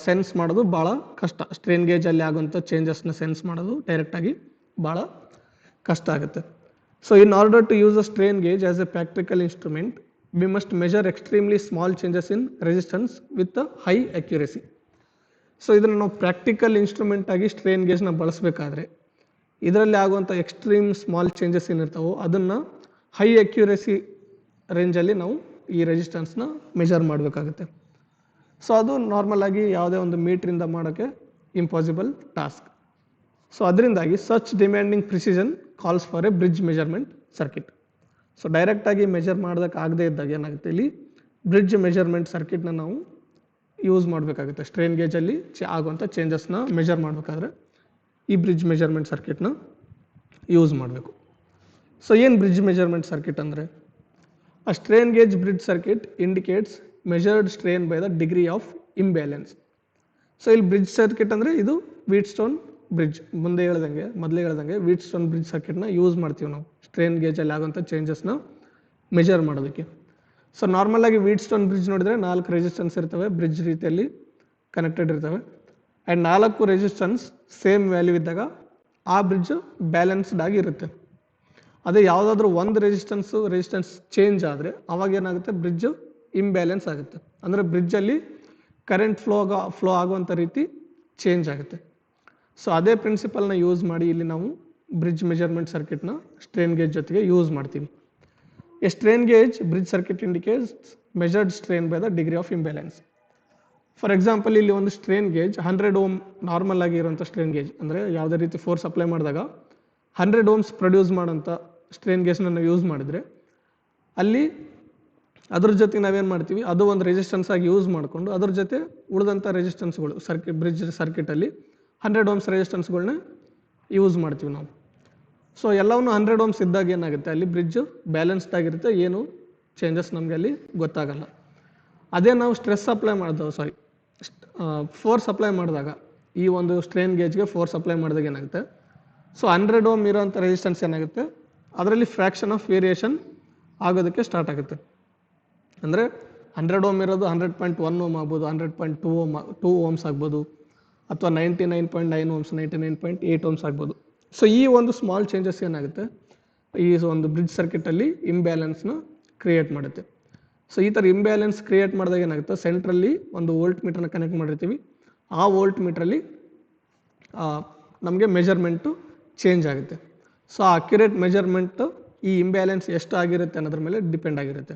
ಸೆನ್ಸ್ ಮಾಡೋದು ಭಾಳ ಕಷ್ಟ. ಸ್ಟ್ರೈನ್ ಗೇಜಲ್ಲಿ ಆಗುವಂಥ ಚೇಂಜಸ್ನ ಸೆನ್ಸ್ ಮಾಡೋದು ಡೈರೆಕ್ಟಾಗಿ ಭಾಳ ಕಷ್ಟ ಆಗುತ್ತೆ. So in order to use a strain gauge as a practical instrument we must measure extremely small changes in resistance with high accuracy. So ಇದನ್ನು ನಾವು ಪ್ರಾಕ್ಟಿಕಲ್ ಇನ್ಸ್ಟ್ರೂಮೆಂಟ್ ಆಗಿ ಸ್ಟ್ರೈನ್ ಗೇಜ್ನ ಬಳಸಬೇಕಾದ್ರೆ ಇದರಲ್ಲಿ ಆಗುವಂಥ ಎಕ್ಸ್ಟ್ರೀಮ್ ಸ್ಮಾಲ್ ಚೇಂಜಸ್ ಏನಿರ್ತಾವೋ ಅದನ್ನು ಹೈ ಅಕ್ಯುರೇಸಿ ರೇಂಜಲ್ಲಿ ನಾವು ಈ ರೆಸಿಸ್ಟೆನ್ಸ್ನ ಮೆಜರ್ ಮಾಡಬೇಕಾಗುತ್ತೆ. ಸೊ ಅದು ನಾರ್ಮಲ್ ಆಗಿ ಯಾವುದೇ ಒಂದು ಮೀಟ್ರಿಂದ ಮಾಡೋಕ್ಕೆ ಇಂಪಾಸಿಬಲ್ ಟಾಸ್ಕ್. ಸೊ ಅದರಿಂದಾಗಿ such demanding precision calls for A bridge measurement circuit. So ಡೈರೆಕ್ಟಾಗಿ ಮೆಜರ್ ಮಾಡೋದಕ್ಕೆ ಆಗದೇ ಇದ್ದಾಗ ಏನಾಗುತ್ತೆ ಇಲ್ಲಿ ಬ್ರಿಡ್ಜ್ ಮೆಜರ್ಮೆಂಟ್ ಸರ್ಕಿಟ್ನ ನಾವು ಯೂಸ್ ಮಾಡಬೇಕಾಗುತ್ತೆ. ಸ್ಟ್ರೈನ್ ಗೇಜಲ್ಲಿ ಆಗುವಂಥ ಚೇಂಜಸ್ನ ಮೆಜರ್ ಮಾಡಬೇಕಾದ್ರೆ ಈ ಬ್ರಿಡ್ಜ್ ಮೆಜರ್ಮೆಂಟ್ ಸರ್ಕಿಟ್ನ ಯೂಸ್ ಮಾಡಬೇಕು. ಸೊ ಏನು ಬ್ರಿಡ್ಜ್ ಮೆಜರ್ಮೆಂಟ್ ಸರ್ಕಿಟ್ ಅಂದರೆ a strain gauge bridge circuit indicates measured strain by the degree of imbalance. So ಇಲ್ಲಿ ಬ್ರಿಡ್ಜ್ ಸರ್ಕಿಟ್ ಅಂದರೆ ಇದು ವೀಟ್ಸ್ಟೋನ್ ಬ್ರಿಡ್ಜ್ ಮೊದಲೇ ಹೇಳ್ದಂಗೆ ವೀಟ್ಸ್ಟೋನ್ ಬ್ರಿಡ್ಜ್ ಸರ್ಕಿಟ್ನ ಯೂಸ್ ಮಾಡ್ತೀವಿ ನಾವು ಸ್ಟ್ರೈನ್ ಗೇಜಲ್ಲಿ ಆಗುವಂಥ ಚೇಂಜಸ್ನ ಮೆಜರ್ ಮಾಡೋದಕ್ಕೆ. ಸೊ ನಾರ್ಮಲ್ ಆಗಿ ವೀಟ್ಸ್ಟೋನ್ ಬ್ರಿಡ್ಜ್ ನೋಡಿದರೆ 4 ರೆಸಿಸ್ಟೆನ್ಸ್ ಇರ್ತವೆ, ಬ್ರಿಡ್ಜ್ ರೀತಿಯಲ್ಲಿ ಕನೆಕ್ಟೆಡ್ ಇರ್ತವೆ ಆ್ಯಂಡ್ 4 ರೆಸಿಸ್ಟೆನ್ಸ್ ಸೇಮ್ ವ್ಯಾಲ್ಯೂ ಇದ್ದಾಗ ಆ ಬ್ರಿಡ್ಜ್ ಬ್ಯಾಲೆನ್ಸ್ಡ್ ಆಗಿರುತ್ತೆ. ಅದೇ ಯಾವುದಾದ್ರೂ ಒಂದು ರೆಸಿಸ್ಟೆನ್ಸ್ ಚೇಂಜ್ ಆದರೆ ಅವಾಗ ಏನಾಗುತ್ತೆ ಬ್ರಿಡ್ಜ್ ಇಂಬ್ಯಾಲೆನ್ಸ್ ಆಗುತ್ತೆ. ಅಂದರೆ ಬ್ರಿಡ್ಜಲ್ಲಿ ಕರೆಂಟ್ ಫ್ಲೋ ಆಗುವಂಥ ರೀತಿ ಚೇಂಜ್ ಆಗುತ್ತೆ. ಸೊ ಅದೇ ಪ್ರಿನ್ಸಿಪಲ್ನ ಯೂಸ್ ಮಾಡಿ ಇಲ್ಲಿ ನಾವು ಬ್ರಿಡ್ಜ್ ಮೆಜರ್ಮೆಂಟ್ ಸರ್ಕಿಟ್ನ ಸ್ಟ್ರೈನ್ ಗೇಜ್ ಜೊತೆಗೆ ಯೂಸ್ ಮಾಡ್ತೀವಿ. A strain gauge bridge circuit indicates measured strain by the degree of imbalance. For example ಇಲ್ಲಿ ಒಂದು ಸ್ಟ್ರೈನ್ ಗೇಜ್ 100 Ohm ನಾರ್ಮಲ್ ಆಗಿ ಇರುವಂಥ ಸ್ಟ್ರೈನ್ ಗೇಜ್ ಅಂದರೆ ಯಾವುದೇ ರೀತಿ ಫೋರ್ಸ್ ಅಪ್ಲೈ ಮಾಡಿದಾಗ 100 Ohms ಪ್ರೊಡ್ಯೂಸ್ ಮಾಡೋಂಥ ಸ್ಟ್ರೈನ್ ಗೇಜ್ನ ನಾವು ಯೂಸ್ ಮಾಡಿದರೆ ಅಲ್ಲಿ ಅದ್ರ ಜೊತೆ ನಾವೇನು ಮಾಡ್ತೀವಿ ಅದು ಒಂದು ರೆಸಿಸ್ಟೆನ್ಸ್ ಆಗಿ ಯೂಸ್ ಮಾಡಿಕೊಂಡು ಅದ್ರ ಜೊತೆ ಉಳಿದಂಥ ರೆಸಿಸ್ಟೆನ್ಸ್ಗಳು ಬ್ರಿಡ್ಜ್ ಸರ್ಕಿಟಲ್ಲಿ 100 Ohms ರೆಸಿಸ್ಟೆನ್ಸ್ಗಳನ್ನ ಯೂಸ್ ಮಾಡ್ತೀವಿ ನಾವು. ಸೊ ಎಲ್ಲವನ್ನೂ 100 Ohms ಇದ್ದಾಗ ಏನಾಗುತ್ತೆ ಅಲ್ಲಿ ಬ್ರಿಡ್ಜ್ ಬ್ಯಾಲೆನ್ಸ್ಡ್ ಆಗಿರುತ್ತೆ, ಏನು ಚೇಂಜಸ್ ನಮಗೆ ಅಲ್ಲಿ ಗೊತ್ತಾಗಲ್ಲ. ಅದೇ ನಾವು ಫೋರ್ಸ್ ಅಪ್ಲೈ ಮಾಡಿದಾಗ ಈ ಒಂದು ಸ್ಟ್ರೈನ್ ಗೇಜ್ಗೆ ಫೋರ್ಸ್ ಅಪ್ಲೈ ಮಾಡಿದಾಗ ಏನಾಗುತ್ತೆ ಸೊ 100 Ohm ಇರೋಂಥ ರೆಸಿಸ್ಟೆನ್ಸ್ ಏನಾಗುತ್ತೆ ಅದರಲ್ಲಿ ಫ್ರ್ಯಾಕ್ಷನ್ ಆಫ್ ವೇರಿಯೇಷನ್ ಆಗೋದಕ್ಕೆ ಸ್ಟಾರ್ಟ್ ಆಗುತ್ತೆ. ಅಂದರೆ 100 ಓಮ್ ಇರೋದು 100.1 ಓಮ್ ಆಗ್ಬೋದು, 100.2 ಓಮ್ 2 ಓಮ್ಸ್ ಆಗ್ಬೋದು, ಅಥವಾ 99.9 ಓಮ್ಸ್ 99.8 ಓಮ್ಸ್ ಆಗ್ಬೋದು. ಸೊ ಈ ಒಂದು ಸ್ಮಾಲ್ ಚೇಂಜಸ್ ಏನಾಗುತ್ತೆ ಈ ಒಂದು ಬ್ರಿಡ್ಜ್ ಸರ್ಕಿಟಲ್ಲಿ ಇಂಬ್ಯಾಲೆನ್ಸ್ನ ಕ್ರಿಯೇಟ್ ಮಾಡುತ್ತೆ. ಸೊ ಈ ಥರ ಇಂಬ್ಯಾಲೆನ್ಸ್ ಕ್ರಿಯೇಟ್ ಮಾಡಿದಾಗ ಏನಾಗುತ್ತೆ, ಸೆಂಟ್ರಲ್ಲಿ ಒಂದು ವೋಲ್ಟ್ ಮೀಟರ್ನ ಕನೆಕ್ಟ್ ಮಾಡಿರ್ತೀವಿ. ಆ ವೋಲ್ಟ್ ಮೀಟ್ರಲ್ಲಿ ನಮಗೆ ಮೆಜರ್ಮೆಂಟು ಚೇಂಜ್ ಆಗುತ್ತೆ. ಸೊ ಆ ಅಕ್ಯುರೇಟ್ ಮೆಜರ್ಮೆಂಟ್ ಈ ಇಂಬ್ಯಾಲೆನ್ಸ್ ಎಷ್ಟು ಆಗಿರುತ್ತೆ ಅನ್ನೋದ್ರ ಮೇಲೆ ಡಿಪೆಂಡ್ ಆಗಿರುತ್ತೆ.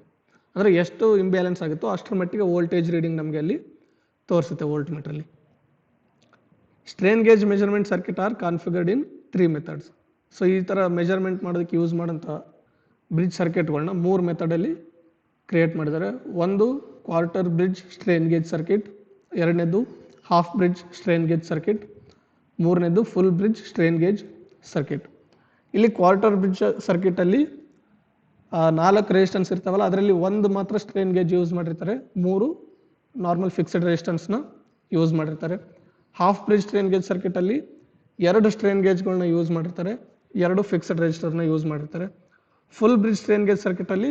ಅಂದರೆ ಎಷ್ಟು ಇಂಬ್ಯಾಲೆನ್ಸ್ ಆಗುತ್ತೋ ಅಷ್ಟರ ಮಟ್ಟಿಗೆ ವೋಲ್ಟೇಜ್ ರೀಡಿಂಗ್ ನಮಗೆ ಅಲ್ಲಿ ತೋರಿಸುತ್ತೆ ವೋಲ್ಟ್ ಮೀಟ್ರಲ್ಲಿ. Strain gauge measurement circuit are configured in 3 methods. So ಈ ಥರ ಮೆಜರ್ಮೆಂಟ್ ಮಾಡೋದಕ್ಕೆ ಯೂಸ್ ಮಾಡೋಂಥ ಬ್ರಿಡ್ಜ್ ಸರ್ಕಿಟ್ಗಳನ್ನ 3 ಮೆಥಡಲ್ಲಿ ಕ್ರಿಯೇಟ್ ಮಾಡಿದ್ದಾರೆ. ಒಂದು quarter bridge strain gauge circuit, ಎರಡನೇದು half bridge strain gauge circuit, ಮೂರನೇದು full bridge strain gauge circuit. ಇಲ್ಲಿ ಕ್ವಾರ್ಟರ್ ಬ್ರಿಡ್ಜ್ ಸರ್ಕಿಟಲ್ಲಿ 4 ರೆಸಿಸ್ಟೆನ್ಸ್ ಇರ್ತಾವಲ್ಲ, ಅದರಲ್ಲಿ ಒಂದು ಮಾತ್ರ ಸ್ಟ್ರೇನ್ ಗೇಜ್ ಯೂಸ್ ಮಾಡಿರ್ತಾರೆ, 3 ನಾರ್ಮಲ್ ಫಿಕ್ಸ್ಡ್ ರೆಸಿಸ್ಟೆನ್ಸ್ನ ಯೂಸ್ ಮಾಡಿರ್ತಾರೆ. ಹಾಫ್ ಬ್ರಿಡ್ಜ್ ಸ್ಟ್ರೇನ್ ಗೇಜ್ ಸರ್ಕಿಟಲ್ಲಿ 2 ಸ್ಟ್ರೇನ್ ಗೇಜ್ಗಳನ್ನ ಯೂಸ್ ಮಾಡಿರ್ತಾರೆ, 2 ಫಿಕ್ಸ್ಡ್ ರೆಸಿಸ್ಟರ್ನ ಯೂಸ್ ಮಾಡಿರ್ತಾರೆ. ಫುಲ್ ಬ್ರಿಡ್ಜ್ ಸ್ಟ್ರೇನ್ ಗೇಜ್ ಸರ್ಕಿಟಲ್ಲಿ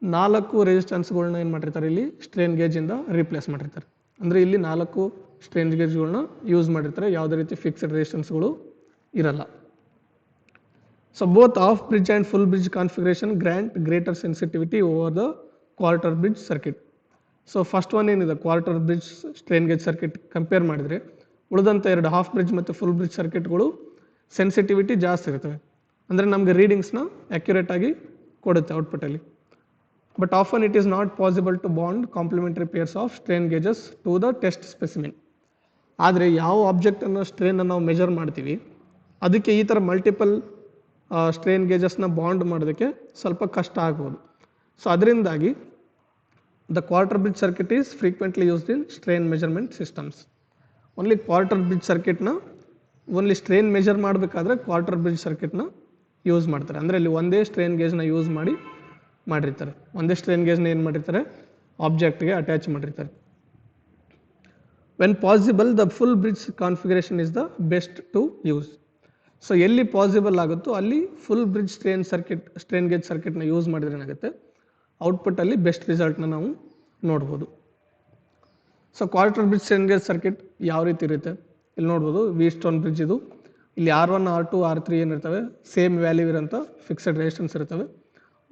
4 ರೆಸಿಸ್ಟೆನ್ಸ್ಗಳನ್ನ ಏನು ಮಾಡಿರ್ತಾರೆ, ಇಲ್ಲಿ ಸ್ಟ್ರೇನ್ ಗೇಜಿಂದ ರೀಪ್ಲೇಸ್ ಮಾಡಿರ್ತಾರೆ. ಅಂದರೆ ಇಲ್ಲಿ 4 ಸ್ಟ್ರೇನ್ ಗೇಜ್ಗಳನ್ನ ಯೂಸ್ ಮಾಡಿರ್ತಾರೆ, ಯಾವುದೇ ರೀತಿ ಫಿಕ್ಸ್ಡ್ ರೆಸಿಸ್ಟೆನ್ಸ್ಗಳು ಇರಲ್ಲ. So both half bridge and full bridge configuration grant greater sensitivity over the quarter bridge circuit. So first one ಏನಿದೆ quarter bridge strain gauge circuit compare ಮಾಡಿದರೆ ಉಳಿದಂಥ 2 ಹಾಫ್ ಬ್ರಿಡ್ಜ್ ಮತ್ತು ಫುಲ್ ಬ್ರಿಡ್ಜ್ ಸರ್ಕಿಟ್ಗಳು sensitivity ಜಾಸ್ತಿ ಇರ್ತವೆ. ಅಂದರೆ ನಮಗೆ ರೀಡಿಂಗ್ಸ್ನ ಅಕ್ಯುರೇಟ್ ಆಗಿ ಕೊಡುತ್ತೆ ಔಟ್ಪುಟ್ಟಲ್ಲಿ. But often it is not possible to bond complementary pairs of strain gauges to the test specimen. ಆದರೆ ಯಾವ ಆಬ್ಜೆಕ್ಟನ್ನು ಸ್ಟ್ರೇನ್ನ ನಾವು ಮೆಜರ್ ಮಾಡ್ತೀವಿ ಅದಕ್ಕೆ ಈ ಥರ ಮಲ್ಟಿಪಲ್ ಸ್ಟ್ರೇನ್ ಗೇಜಸ್ನ ಬಾಂಡ್ ಮಾಡೋದಕ್ಕೆ ಸ್ವಲ್ಪ ಕಷ್ಟ ಆಗ್ಬೋದು. ಸೊ ಅದರಿಂದಾಗಿ the quarter bridge circuit is frequently used in strain measurement systems. Only quarter bridge ಸರ್ಕಿಟ್ನ ಓನ್ಲಿ ಸ್ಟ್ರೇನ್ ಮೆಜರ್ ಮಾಡಬೇಕಾದ್ರೆ ಕ್ವಾರ್ಟರ್ ಬ್ರಿಡ್ಜ್ ಸರ್ಕಿಟ್ನ ಯೂಸ್ ಮಾಡ್ತಾರೆ. ಅಂದರೆ ಇಲ್ಲಿ ಒಂದೇ ಸ್ಟ್ರೇನ್ ಗೇಜ್ನ ಯೂಸ್ ಮಾಡಿರ್ತಾರೆ, ಒಂದೇ ಸ್ಟ್ರೇನ್ ಗೇಜ್ನ ಏನು ಮಾಡಿರ್ತಾರೆ, ಆಬ್ಜೆಕ್ಟ್ಗೆ ಅಟ್ಯಾಚ್ ಮಾಡಿರ್ತಾರೆ. When possible the full bridge configuration is the best to use. So ಎಲ್ಲಿ ಪಾಸಿಬಲ್ ಆಗುತ್ತೋ ಅಲ್ಲಿ ಫುಲ್ ಬ್ರಿಡ್ಜ್ ಸ್ಟ್ರೇನ್ ಗೇಜ್ ಸರ್ಕಿಟ್ನ ಯೂಸ್ ಮಾಡಿದ್ರೆ ಏನಾಗುತ್ತೆ, ಔಟ್ಪುಟ್ಟಲ್ಲಿ ಬೆಸ್ಟ್ ರಿಸಲ್ಟ್ನ ನಾವು ನೋಡ್ಬೋದು. So quarter bridge strain gauge circuit ಯಾವ ರೀತಿ ಇರುತ್ತೆ ಇಲ್ಲಿ ನೋಡ್ಬೋದು. ವೀಟ್ಸ್ಟೋನ್ ಬ್ರಿಡ್ಜ್ ಇದು. ಇಲ್ಲಿ R1 R2 R3 ಏನಿರ್ತವೆ ಸೇಮ್ ವ್ಯಾಲ್ಯೂ ಇರೋಂಥ ಫಿಕ್ಸೆಡ್ ರೆಸಿಸ್ಟೆನ್ಸ್ ಇರ್ತವೆ,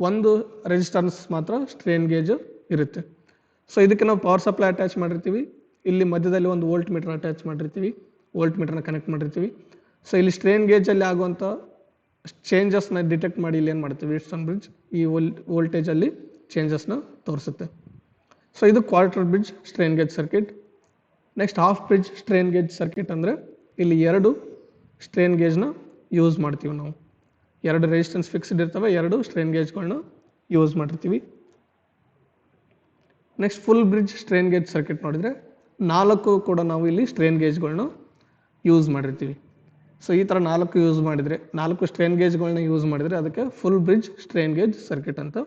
ಒಂದು ರೆಸಿಸ್ಟೆನ್ಸ್ ಮಾತ್ರ ಸ್ಟ್ರೇನ್ ಗೇಜ್ ಇರುತ್ತೆ. ಸೊ ಇದಕ್ಕೆ ನಾವು ಪವರ್ ಸಪ್ಲೈ ಅಟ್ಯಾಚ್ ಮಾಡಿರ್ತೀವಿ, ಇಲ್ಲಿ ಮಧ್ಯದಲ್ಲಿ ಒಂದು ವೋಲ್ಟ್ ಮೀಟರ್ ಅಟ್ಯಾಚ್ ಮಾಡಿರ್ತೀವಿ, ವೋಲ್ಟ್ ಮೀಟರ್ನ ಕನೆಕ್ಟ್ ಮಾಡಿರ್ತೀವಿ. ಸೊ ಇಲ್ಲಿ ಸ್ಟ್ರೇನ್ ಗೇಜಲ್ಲಿ ಆಗುವಂಥ ಚೇಂಜಸ್ನ ಡಿಟೆಕ್ಟ್ ಮಾಡಿ ಇಲ್ಲಿ ಏನು ಮಾಡ್ತೀವಿ, ವೀಟ್ಸ್ಟೋನ್ ಬ್ರಿಡ್ಜ್ ಈ ವೋಲ್ಟೇಜಲ್ಲಿ ಚೇಂಜಸ್ನ ತೋರಿಸುತ್ತೆ. ಸೊ ಇದು quarter bridge strain gauge circuit. Next half bridge strain gauge circuit ಅಂದರೆ ಇಲ್ಲಿ 2 ಸ್ಟ್ರೇನ್ ಗೇಜ್ನ ಯೂಸ್ ಮಾಡ್ತೀವಿ ನಾವು. 2 ರೆಸಿಸ್ಟೆನ್ಸ್ ಫಿಕ್ಸ್ಡ್ ಇರ್ತವೆ, 2 ಸ್ಟ್ರೇನ್ ಗೇಜ್ಗಳನ್ನ ಯೂಸ್ ಮಾಡಿರ್ತೀವಿ. Next full bridge strain gauge circuit ನೋಡಿದರೆ 4 ಕೂಡ ನಾವು ಇಲ್ಲಿ ಸ್ಟ್ರೇನ್ ಗೇಜ್ಗಳನ್ನ ಯೂಸ್ ಮಾಡಿರ್ತೀವಿ. ಸೊ ಈ ಥರ 4 ಯೂಸ್ ಮಾಡಿದರೆ 4 ಸ್ಟ್ರೇನ್ ಗೇಜ್ಗಳನ್ನ ಯೂಸ್ ಮಾಡಿದರೆ ಅದಕ್ಕೆ full bridge strain gauge circuit ಅಂತ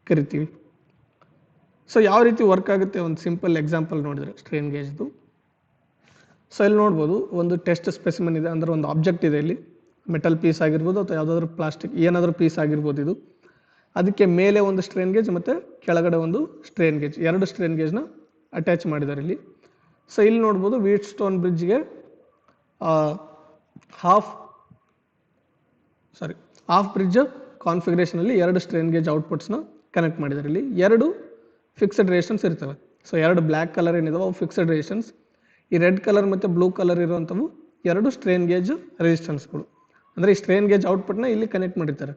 ಕರಿತೀವಿ. ಸೊ ಯಾವ ರೀತಿ ವರ್ಕ್ ಆಗುತ್ತೆ ಒಂದು ಸಿಂಪಲ್ ಎಕ್ಸಾಂಪಲ್ ನೋಡಿದರೆ ಸ್ಟ್ರೇನ್ ಗೇಜ್ದು. ಸೊ ಇಲ್ಲಿ ನೋಡ್ಬೋದು ಒಂದು ಟೆಸ್ಟ್ ಸ್ಪೆಸಿಮನ್ ಇದೆ, ಅಂದರೆ ಒಂದು ಆಬ್ಜೆಕ್ಟ್ ಇದೆ, ಇಲ್ಲಿ ಮೆಟಲ್ ಪೀಸ್ ಆಗಿರ್ಬೋದು ಅಥವಾ ಯಾವುದಾದ್ರೂ ಪ್ಲಾಸ್ಟಿಕ್ ಏನಾದರೂ ಪೀಸ್ ಆಗಿರ್ಬೋದು. ಇದು ಅದಕ್ಕೆ ಮೇಲೆ ಒಂದು ಸ್ಟ್ರೇನ್ ಗೇಜ್ ಮತ್ತು ಕೆಳಗಡೆ ಒಂದು ಸ್ಟ್ರೇನ್ ಗೇಜ್, 2 ಸ್ಟ್ರೇನ್ ಗೇಜ್ನ ಅಟ್ಯಾಚ್ ಮಾಡಿದ್ದಾರೆ ಇಲ್ಲಿ. ಸೊ ಇಲ್ಲಿ ನೋಡ್ಬೋದು ವೀಟ್ಸ್ಟೋನ್ ಬ್ರಿಡ್ಜ್ಗೆ ಹಾಫ್ ಬ್ರಿಡ್ಜ್ ಕಾನ್ಫಿಗರೇಷನಲ್ಲಿ 2 ಸ್ಟ್ರೇನ್ ಗೇಜ್ ಔಟ್ಪುಟ್ಸ್ನ ಕನೆಕ್ಟ್ ಮಾಡಿದ್ದಾರೆ. ಇಲ್ಲಿ 2 ಫಿಕ್ಸ್ಡ್ ರೆಸಿಸ್ಟೆನ್ಸ್ ಇರ್ತವೆ. ಸೊ 2 ಬ್ಲ್ಯಾಕ್ ಕಲರ್ ಏನಿದಾವೆ ಅವು ಫಿಕ್ಸ್ಡ್ ರೆಸಿಸ್ಟೆನ್ಸ್, ಈ ರೆಡ್ ಕಲರ್ ಮತ್ತು ಬ್ಲೂ ಕಲರ್ ಇರುವಂಥವು 2 ಸ್ಟ್ರೇನ್ ಗೇಜ್ ರೆಸಿಸ್ಟೆನ್ಸ್ಗಳು. ಅಂದರೆ ಈ ಸ್ಟ್ರೇನ್ ಗೇಜ್ ಔಟ್ಪುಟ್ನ ಇಲ್ಲಿ ಕನೆಕ್ಟ್ ಮಾಡಿರ್ತಾರೆ.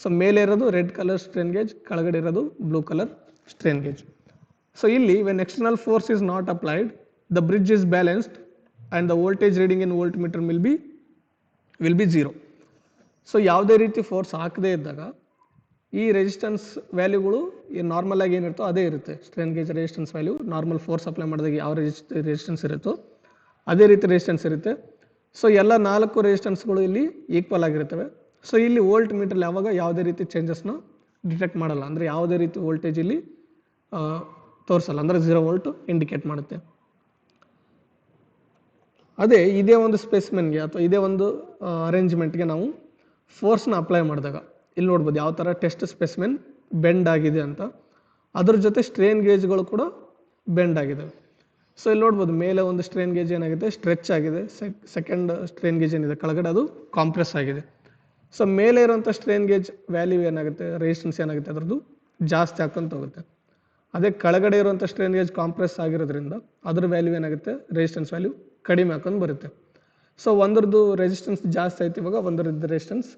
ಸೊ ಮೇಲೆ ಇರೋದು ರೆಡ್ ಕಲರ್ ಸ್ಟ್ರೇನ್ ಗೇಜ್, ಕೆಳಗಡೆ ಇರೋದು blue colour strain gauge. So ಇಲ್ಲಿ when external force is not applied the bridge is balanced and the voltage reading in voltmeter will be 0. So ಯಾವುದೇ ರೀತಿ force ಹಾಕದೇ ಇದ್ದಾಗ ಈ ರೆಸಿಸ್ಟೆನ್ಸ್ ವ್ಯಾಲ್ಯೂಗಳು normal ಆಗಿ ಏನಿರುತ್ತೋ ಅದೇ ಇರುತ್ತೆ. Strain gauge resistance value normal force apply ಮಾಡಿದಾಗ ಯಾವ ರೆಸಿಸ್ಟೆನ್ಸ್ ಇರುತ್ತೋ ಅದೇ ರೀತಿ ರೆಸಿಸ್ಟೆನ್ಸ್ ಇರುತ್ತೆ. ಸೊ ಎಲ್ಲ 4 ರೆಸಿಸ್ಟೆನ್ಸ್ಗಳು ಇಲ್ಲಿ ಈಕ್ವಲ್ ಆಗಿರ್ತವೆ. ಸೊ ಇಲ್ಲಿ ವೋಲ್ಟ್ ಮೀಟರ್ ಯಾವಾಗ ಯಾವುದೇ ರೀತಿ ಚೇಂಜಸ್ನ ಡಿಟೆಕ್ಟ್ ಮಾಡಲ್ಲ, ಅಂದರೆ ಯಾವುದೇ ರೀತಿ ವೋಲ್ಟೇಜ್ ಇಲ್ಲಿ ತೋರಿಸಲ್ಲ, ಅಂದರೆ 0 ವೋಲ್ಟ್ ಇಂಡಿಕೇಟ್ ಮಾಡುತ್ತೆ. ಅದೇ ಇದೇ ಒಂದು ಸ್ಪೆಸಿಮೆನ್ಗೆ ಅಥವಾ ಇದೇ ಒಂದು ಅರೇಂಜ್ಮೆಂಟ್ಗೆ ನಾವು ಫೋರ್ಸ್ನ ಅಪ್ಲೈ ಮಾಡಿದಾಗ ಇಲ್ಲಿ ನೋಡ್ಬೋದು ಯಾವ ಥರ ಟೆಸ್ಟ್ ಸ್ಪೆಸಿಮೆನ್ ಬೆಂಡ್ ಆಗಿದೆ ಅಂತ. ಅದ್ರ ಜೊತೆ ಸ್ಟ್ರೇನ್ ಗೇಜ್ಗಳು ಕೂಡ ಬೆಂಡ್ ಆಗಿದ್ದಾವೆ. ಸೊ ಇಲ್ಲಿ ನೋಡ್ಬೋದು ಮೇಲೆ ಒಂದು ಸ್ಟ್ರೇನ್ ಗೇಜ್ ಏನಾಗಿದೆ ಸ್ಟ್ರೆಚ್ ಆಗಿದೆ, ಸೆಕೆಂಡ್ ಸ್ಟ್ರೇನ್ ಗೇಜ್ ಏನಿದೆ ಕೆಳಗಡೆ ಅದು ಕಾಂಪ್ರೆಸ್ ಆಗಿದೆ. ಸೊ ಮೇಲೆ ಇರುವಂಥ ಸ್ಟ್ರೇನ್ ಗೇಜ್ ವ್ಯಾಲ್ಯೂ ಏನಾಗುತ್ತೆ, ರೆಸಿಸ್ಟೆನ್ಸ್ ಏನಾಗುತ್ತೆ ಅದರದ್ದು ಜಾಸ್ತಿ ಹಾಕೊಂತ ಹೋಗುತ್ತೆ. ಅದೇ ಕೆಳಗಡೆ ಇರುವಂಥ ಸ್ಟ್ರೇನ್ ಗೇಜ್ ಕಾಂಪ್ರೆಸ್ ಆಗಿರೋದ್ರಿಂದ ಅದ್ರ ವ್ಯಾಲ್ಯೂ ಏನಾಗುತ್ತೆ, ರೆಸಿಸ್ಟೆನ್ಸ್ ವ್ಯಾಲ್ಯೂ ಕಡಿಮೆ ಹಾಕೊಂಡು ಬರುತ್ತೆ. ಸೊ ಒಂದ್ರದ್ದು ರೆಸಿಸ್ಟೆನ್ಸ್ ಜಾಸ್ತಿ ಆಯ್ತು, ಇವಾಗ ಒಂದರದ್ದು ರೆಸಿಸ್ಟೆನ್ಸ್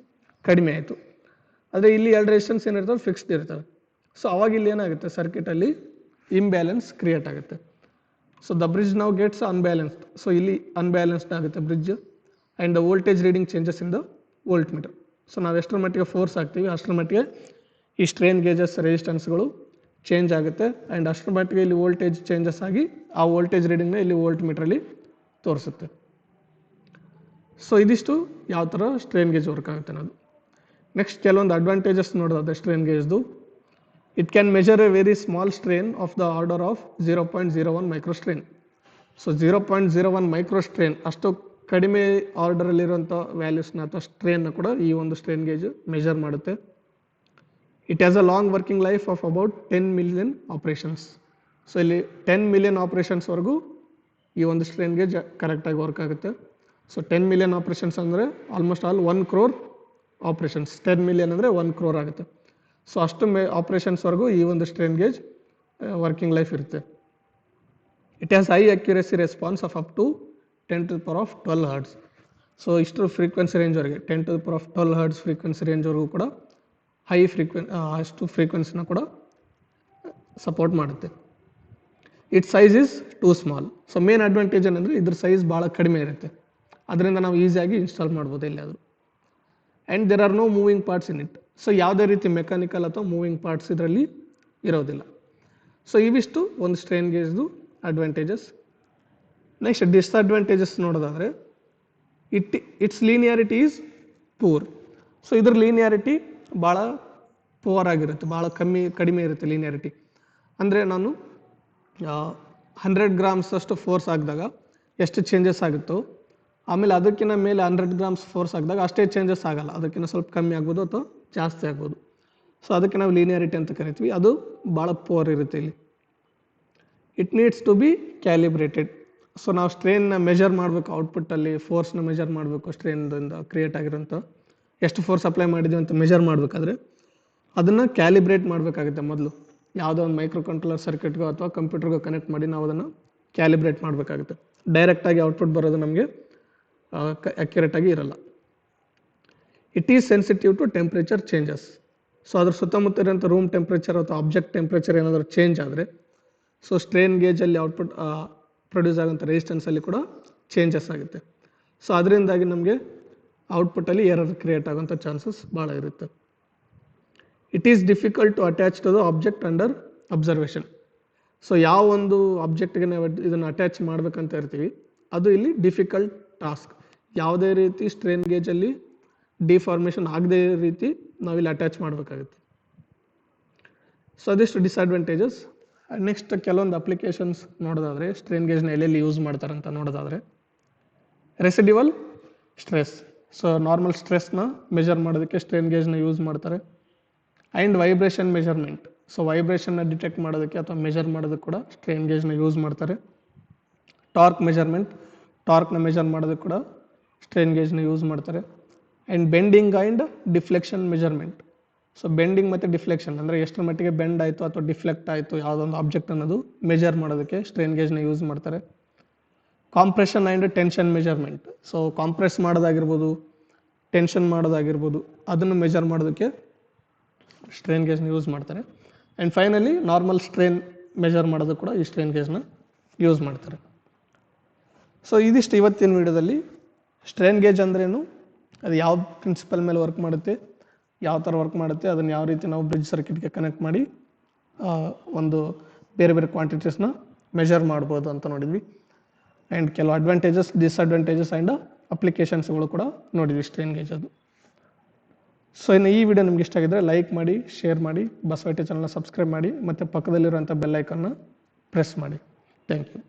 ಕಡಿಮೆ ಆಯಿತು. ಆದರೆ ಇಲ್ಲಿ ಎರಡು ರೆಸಿಸ್ಟೆನ್ಸ್ ಏನಿರ್ತವೆ ಫಿಕ್ಸ್ಡ್ ಇರ್ತವೆ. ಸೊ ಅವಾಗ ಇಲ್ಲಿ ಏನಾಗುತ್ತೆ, ಸರ್ಕ್ಯೂಟಲ್ಲಿ ಇಂಬ್ಯಾಲೆನ್ಸ್ ಕ್ರಿಯೇಟ್ ಆಗುತ್ತೆ. ಸೊ ದ ಬ್ರಿಡ್ಜ್ ನಾವು ಗೆಟ್ಸ್ ಅನ್ಬ್ಯಾಲೆನ್ಸ್ಡ್. ಸೊ ಇಲ್ಲಿ ಅನ್ಬ್ಯಾಲೆನ್ಸ್ಡ್ ಆಗುತ್ತೆ bridge and the voltage reading changes in the volt meter. So ನಾವು ಎಷ್ಟರ ಮಟ್ಟಿಗೆ ಫೋರ್ಸ್ ಹಾಕ್ತೀವಿ ಅಷ್ಟರ ಮಟ್ಟಿಗೆ ಈ ಸ್ಟ್ರೇನ್ ಗೇಜಸ್ ರೆಸಿಸ್ಟೆನ್ಸ್ಗಳು ಚೇಂಜ್ ಆಗುತ್ತೆ ಆ್ಯಂಡ್ ಅಷ್ಟರ ಮಟ್ಟಿಗೆ ಇಲ್ಲಿ ವೋಲ್ಟೇಜ್ ಚೇಂಜಸ್ ಆಗಿ ಆ ವೋಲ್ಟೇಜ್ ರೀಡಿಂಗ್ನ ಇಲ್ಲಿ ವೋಲ್ಟ್ ಮೀಟ್ರಲ್ಲಿ ತೋರಿಸುತ್ತೆ. ಸೊ ಇದಿಷ್ಟು ಯಾವ ಥರ ಸ್ಟ್ರೇನ್ ಗೇಜ್ ವರ್ಕ್ ಆಗುತ್ತೆ ಅನ್ನೋದು. ನೆಕ್ಸ್ಟ್ ಕೆಲವೊಂದು ಅಡ್ವಾಂಟೇಜಸ್ ನೋಡೋದಾದ್ರೆ ಸ್ಟ್ರೇನ್ ಗೇಜ್ದು, it can measure a very small strain of the order of 0.01 micro strain. So 0.01 micro strain, ಅಷ್ಟು ಕಡಿಮೆ ಆರ್ಡರಲ್ಲಿರುವಂಥ ವ್ಯಾಲ್ಯೂಸ್ನ ಅಥವಾ ಸ್ಟ್ರೇನ್ನ ಕೂಡ ಈ ಒಂದು ಸ್ಟ್ರೇನ್ ಗೇಜ್ ಮೆಜರ್ ಮಾಡುತ್ತೆ. It has a long working life of about 10 million operations. So ಇಲ್ಲಿ 10 ಮಿಲಿಯನ್ ಆಪ್ರೇಷನ್ಸ್ವರೆಗೂ ಈ ಒಂದು ಸ್ಟ್ರೇನ್ ಗೇಜ್ ಕರೆಕ್ಟಾಗಿ ವರ್ಕ್ ಆಗುತ್ತೆ. ಸೊ 10 ಮಿಲಿಯನ್ ಆಪ್ರೇಷನ್ಸ್ ಅಂದರೆ almost all 1 crore operations. 10 million ಅಂದರೆ 1 crore ಆಗುತ್ತೆ. ಸೊ ಅಷ್ಟು ಆಪ್ರೇಷನ್ಸ್ವರೆಗೂ ಈ ಒಂದು ಸ್ಟ್ರೇನ್ ಗೇಜ್ ವರ್ಕಿಂಗ್ ಲೈಫ್ ಇರುತ್ತೆ. It has high accuracy response of up to 10 to the power of 12 hertz. So ಇಷ್ಟು ಫ್ರೀಕ್ವೆನ್ಸಿ ರೇಂಜ್ವರೆಗೆ 10 to the power of 12 hertz frequency ರೇಂಜ್ವರೆಗೂ ಕೂಡ ಅಷ್ಟು ಫ್ರೀಕ್ವೆನ್ಸಿನ ಕೂಡ ಸಪೋರ್ಟ್ ಮಾಡುತ್ತೆ. It size is too small. So main advantage ಏನಂದರೆ ಇದ್ರ ಸೈಜ್ ಭಾಳ ಕಡಿಮೆ ಇರುತ್ತೆ, ಅದರಿಂದ ನಾವು ಈಸಿಯಾಗಿ ಇನ್ಸ್ಟಾಲ್ ಮಾಡ್ಬೋದು ಎಲ್ಲಿಯಾದರೂ. And there are no moving parts in it. So ಯಾವುದೇ ರೀತಿ ಮೆಕ್ಯಾನಿಕಲ್ ಅಥವಾ ಮೂವಿಂಗ್ ಪಾರ್ಟ್ಸ್ ಇದರಲ್ಲಿ ಇರೋದಿಲ್ಲ. ಸೊ ಇವಿಷ್ಟು ಒಂದು ಸ್ಟ್ರೇನ್ ಗೇಜ್ದು ಅಡ್ವಾಂಟೇಜಸ್. ನೆಕ್ಸ್ಟ್ ಡಿಸ್ಅಡ್ವಾಂಟೇಜಸ್ ನೋಡೋದಾದರೆ it's linearity is poor. So ಇದ್ರ ಲೀನಿಯಾರಿಟಿ ಭಾಳ ಪೂವರ್ ಆಗಿರುತ್ತೆ, ಭಾಳ ಕಡಿಮೆ ಇರುತ್ತೆ ಲೀನಿಯಾರಿಟಿ. ಅಂದರೆ ನಾನು 100 grams ಅಷ್ಟು ಫೋರ್ಸ್ ಹಾಕಿದಾಗ ಎಷ್ಟು ಚೇಂಜಸ್ ಆಗುತ್ತೋ, ಆಮೇಲೆ ಅದಕ್ಕಿಂತ ಮೇಲೆ 100 grams ಫೋರ್ಸ್ ಹಾಕಿದಾಗ ಅಷ್ಟೇ ಚೇಂಜಸ್ ಆಗಲ್ಲ, ಅದಕ್ಕಿಂತ ಸ್ವಲ್ಪ ಕಮ್ಮಿ ಆಗ್ಬೋದು ಅಥವಾ ಜಾಸ್ತಿ ಆಗ್ಬೋದು. ಸೊ ಅದಕ್ಕೆ ನಾವು ಲೀನಿಯಾರಿಟಿ ಅಂತ ಕರಿತೀವಿ, ಅದು ಭಾಳ ಪೂವರ್ ಇರುತ್ತೆ ಇಲ್ಲಿ. It needs to be calibrated. So ನಾವು ಸ್ಟ್ರೇನ್ನ ಮೆಜರ್ ಮಾಡಬೇಕು, ಔಟ್ಪುಟ್ಟಲ್ಲಿ ಫೋರ್ಸ್ನ ಮೆಜರ್ ಮಾಡಬೇಕು, ಸ್ಟ್ರೇನ್ದಿಂದ ಕ್ರಿಯೇಟ್ ಆಗಿರೋಂಥ ಎಷ್ಟು ಫೋರ್ಸ್ ಅಪ್ಲೈ ಮಾಡಿದ್ದೀವಿ ಅಂತ ಮೆಜರ್ ಮಾಡಬೇಕಾದ್ರೆ ಅದನ್ನು ಕ್ಯಾಲಿಬ್ರೇಟ್ ಮಾಡಬೇಕಾಗುತ್ತೆ. ಮೊದಲು ಯಾವುದೋ ಒಂದು ಮೈಕ್ರೋ ಕಂಟ್ರೋಲರ್ ಸರ್ಕ್ಯೂಟ್ಗೋ ಅಥವಾ ಕಂಪ್ಯೂಟರ್ಗೋ ಕನೆಕ್ಟ್ ಮಾಡಿ ನಾವು ಅದನ್ನು ಕ್ಯಾಲಿಬ್ರೇಟ್ ಮಾಡಬೇಕಾಗುತ್ತೆ. ಡೈರೆಕ್ಟಾಗಿ ಔಟ್ಪುಟ್ ಬರೋದು ನಮಗೆ ಅಕ್ಯುರೇಟಾಗಿ ಇರಲ್ಲ. It is sensitive to temperature changes. So ಅದ್ರ ಸುತ್ತಮುತ್ತ ಇರೋಂಥ ರೂಮ್ ಟೆಂಪ್ರೇಚರ್ ಅಥವಾ ಆಬ್ಜೆಕ್ಟ್ ಟೆಂಪ್ರೇಚರ್ ಏನಾದರೂ ಚೇಂಜ್ ಆದರೆ ಸೊ ಸ್ಟ್ರೇನ್ ಗೇಜಲ್ಲಿ ಔಟ್ಪುಟ್ ಪ್ರೊಡ್ಯೂಸ್ ಆಗೋಂಥ ರೆಸಿಸ್ಟೆನ್ಸಲ್ಲಿ ಕೂಡ ಚೇಂಜಸ್ ಆಗುತ್ತೆ. ಸೊ ಅದರಿಂದಾಗಿ ನಮಗೆ ಔಟ್ಪುಟ್ಟಲ್ಲಿ ಎರರ್ ಕ್ರಿಯೇಟ್ ಆಗೋಂಥ ಚಾನ್ಸಸ್ ಭಾಳ ಇರುತ್ತೆ. It is difficult to attach to the object under observation. So ಯಾವ ಒಂದು ಆಬ್ಜೆಕ್ಟ್ಗೆ ನಾವು ಇದನ್ನು ಅಟ್ಯಾಚ್ ಮಾಡಬೇಕಂತ ಇರ್ತೀವಿ ಅದು ಇಲ್ಲಿ ಡಿಫಿಕಲ್ಟ್ ಟಾಸ್ಕ್. ಯಾವುದೇ ರೀತಿ ಸ್ಟ್ರೇನ್ ಗೇಜಲ್ಲಿ ಡಿಫಾರ್ಮೇಷನ್ ಆಗದೇ ರೀತಿ ನಾವಿಲ್ಲಿ ಅಟ್ಯಾಚ್ ಮಾಡಬೇಕಾಗುತ್ತೆ. ಸೊ ಅದಿಷ್ಟು ಡಿಸ್ಅಡ್ವಾಂಟೇಜಸ್. ನೆಕ್ಸ್ಟ್ ಕೆಲವೊಂದು ಅಪ್ಲಿಕೇಶನ್ಸ್ ನೋಡೋದಾದರೆ ಸ್ಟ್ರೇನ್ ಗೇಜ್ನ ಎಲ್ಲೆಲ್ಲಿ ಯೂಸ್ ಮಾಡ್ತಾರಂತ ನೋಡೋದಾದರೆ ರೆಸಿಡ್ಯುವಲ್ ಸ್ಟ್ರೆಸ್. ಸೊ ನಾರ್ಮಲ್ ಸ್ಟ್ರೆಸ್ನ ಮೆಜರ್ ಮಾಡೋದಕ್ಕೆ ಸ್ಟ್ರೇನ್ ಗೇಜ್ನ ಯೂಸ್ ಮಾಡ್ತಾರೆ. And vibration measurement. ಸೊ ವೈಬ್ರೇಷನ್ನ ಡಿಟೆಕ್ಟ್ ಮಾಡೋದಕ್ಕೆ ಅಥವಾ ಮೆಜರ್ ಮಾಡೋದಕ್ಕೆ ಕೂಡ ಸ್ಟ್ರೇನ್ ಗೇಜ್ನ ಯೂಸ್ ಮಾಡ್ತಾರೆ. ಟಾರ್ಕ್ ಮೆಜರ್ಮೆಂಟ್, ಟಾರ್ಕ್ನ ಮೆಜರ್ ಮಾಡೋದಕ್ಕೆ ಕೂಡ ಸ್ಟ್ರೇನ್ ಗೇಜ್ನ ಯೂಸ್ ಮಾಡ್ತಾರೆ. And bending and deflection measurement. So bending ಮತ್ತು ಡಿಫ್ಲೆಕ್ಷನ್ ಅಂದರೆ ಎಷ್ಟರ ಮಟ್ಟಿಗೆ ಬೆಂಡ್ ಆಯಿತು ಅಥವಾ ಡಿಫ್ಲೆಕ್ಟ್ ಆಯಿತು ಯಾವುದೊಂದು ಆಬ್ಜೆಕ್ಟ್ ಅನ್ನೋದು ಮೆಜರ್ ಮಾಡೋದಕ್ಕೆ ಸ್ಟ್ರೇನ್ ಗೇಜ್ನ ಯೂಸ್ ಮಾಡ್ತಾರೆ. Compression and tension measurement. So compress ಮಾಡೋದಾಗಿರ್ಬೋದು, ಟೆನ್ಷನ್ ಮಾಡೋದಾಗಿರ್ಬೋದು, ಅದನ್ನು ಮೆಜರ್ ಮಾಡೋದಕ್ಕೆ ಸ್ಟ್ರೇನ್ ಗೇಜ್ನ ಯೂಸ್ ಮಾಡ್ತಾರೆ. And finally normal strain measure ಮಾಡೋದು ಕೂಡ ಈ ಸ್ಟ್ರೇನ್ ಗೇಜ್ನ ಯೂಸ್ ಮಾಡ್ತಾರೆ. ಸೊ ಇದಿಷ್ಟು ಇವತ್ತಿನ ವಿಡಿಯೋದಲ್ಲಿ ಸ್ಟ್ರೇನ್ ಗೇಜ್ ಅಂದ್ರೇನು, ಅದು ಯಾವ ಪ್ರಿನ್ಸಿಪಲ್ ಮೇಲೆ ವರ್ಕ್ ಮಾಡುತ್ತೆ, ಯಾವ ಥರ ವರ್ಕ್ ಮಾಡುತ್ತೆ, ಅದನ್ನು ಯಾವ ರೀತಿ ನಾವು ಬ್ರಿಡ್ಜ್ ಸರ್ಕ್ಯೂಟ್ಗೆ ಕನೆಕ್ಟ್ ಮಾಡಿ ಒಂದು ಬೇರೆ ಬೇರೆ ಕ್ವಾಂಟಿಟೀಸ್ನ ಮೆಜರ್ ಮಾಡ್ಬೋದು ಅಂತ ನೋಡಿದ್ವಿ. ಆ್ಯಂಡ್ ಕೆಲವು ಅಡ್ವಾಂಟೇಜಸ್, ಡಿಸ್ಅಡ್ವಾಂಟೇಜಸ್ ಆ್ಯಂಡ್ ಅಪ್ಲಿಕೇಶನ್ಸ್ಗಳು ಕೂಡ ನೋಡಿದ್ವಿ ಸ್ಟ್ರೇನ್ ಗೇಜ್ ಅದು. ಸೊ ಇನ್ನು ಈ ವಿಡಿಯೋ ನಿಮ್ಗೆ ಇಷ್ಟ ಆಗಿದ್ದರೆ ಲೈಕ್ ಮಾಡಿ, ಶೇರ್ ಮಾಡಿ, ಬಸವೈಟಿ ಚಾನಲ್ನ ಸಬ್ಸ್ಕ್ರೈಬ್ ಮಾಡಿ ಮತ್ತು ಪಕ್ಕದಲ್ಲಿರುವಂಥ ಬೆಲ್ ಐಕನ್ನ ಪ್ರೆಸ್ ಮಾಡಿ. Thank you.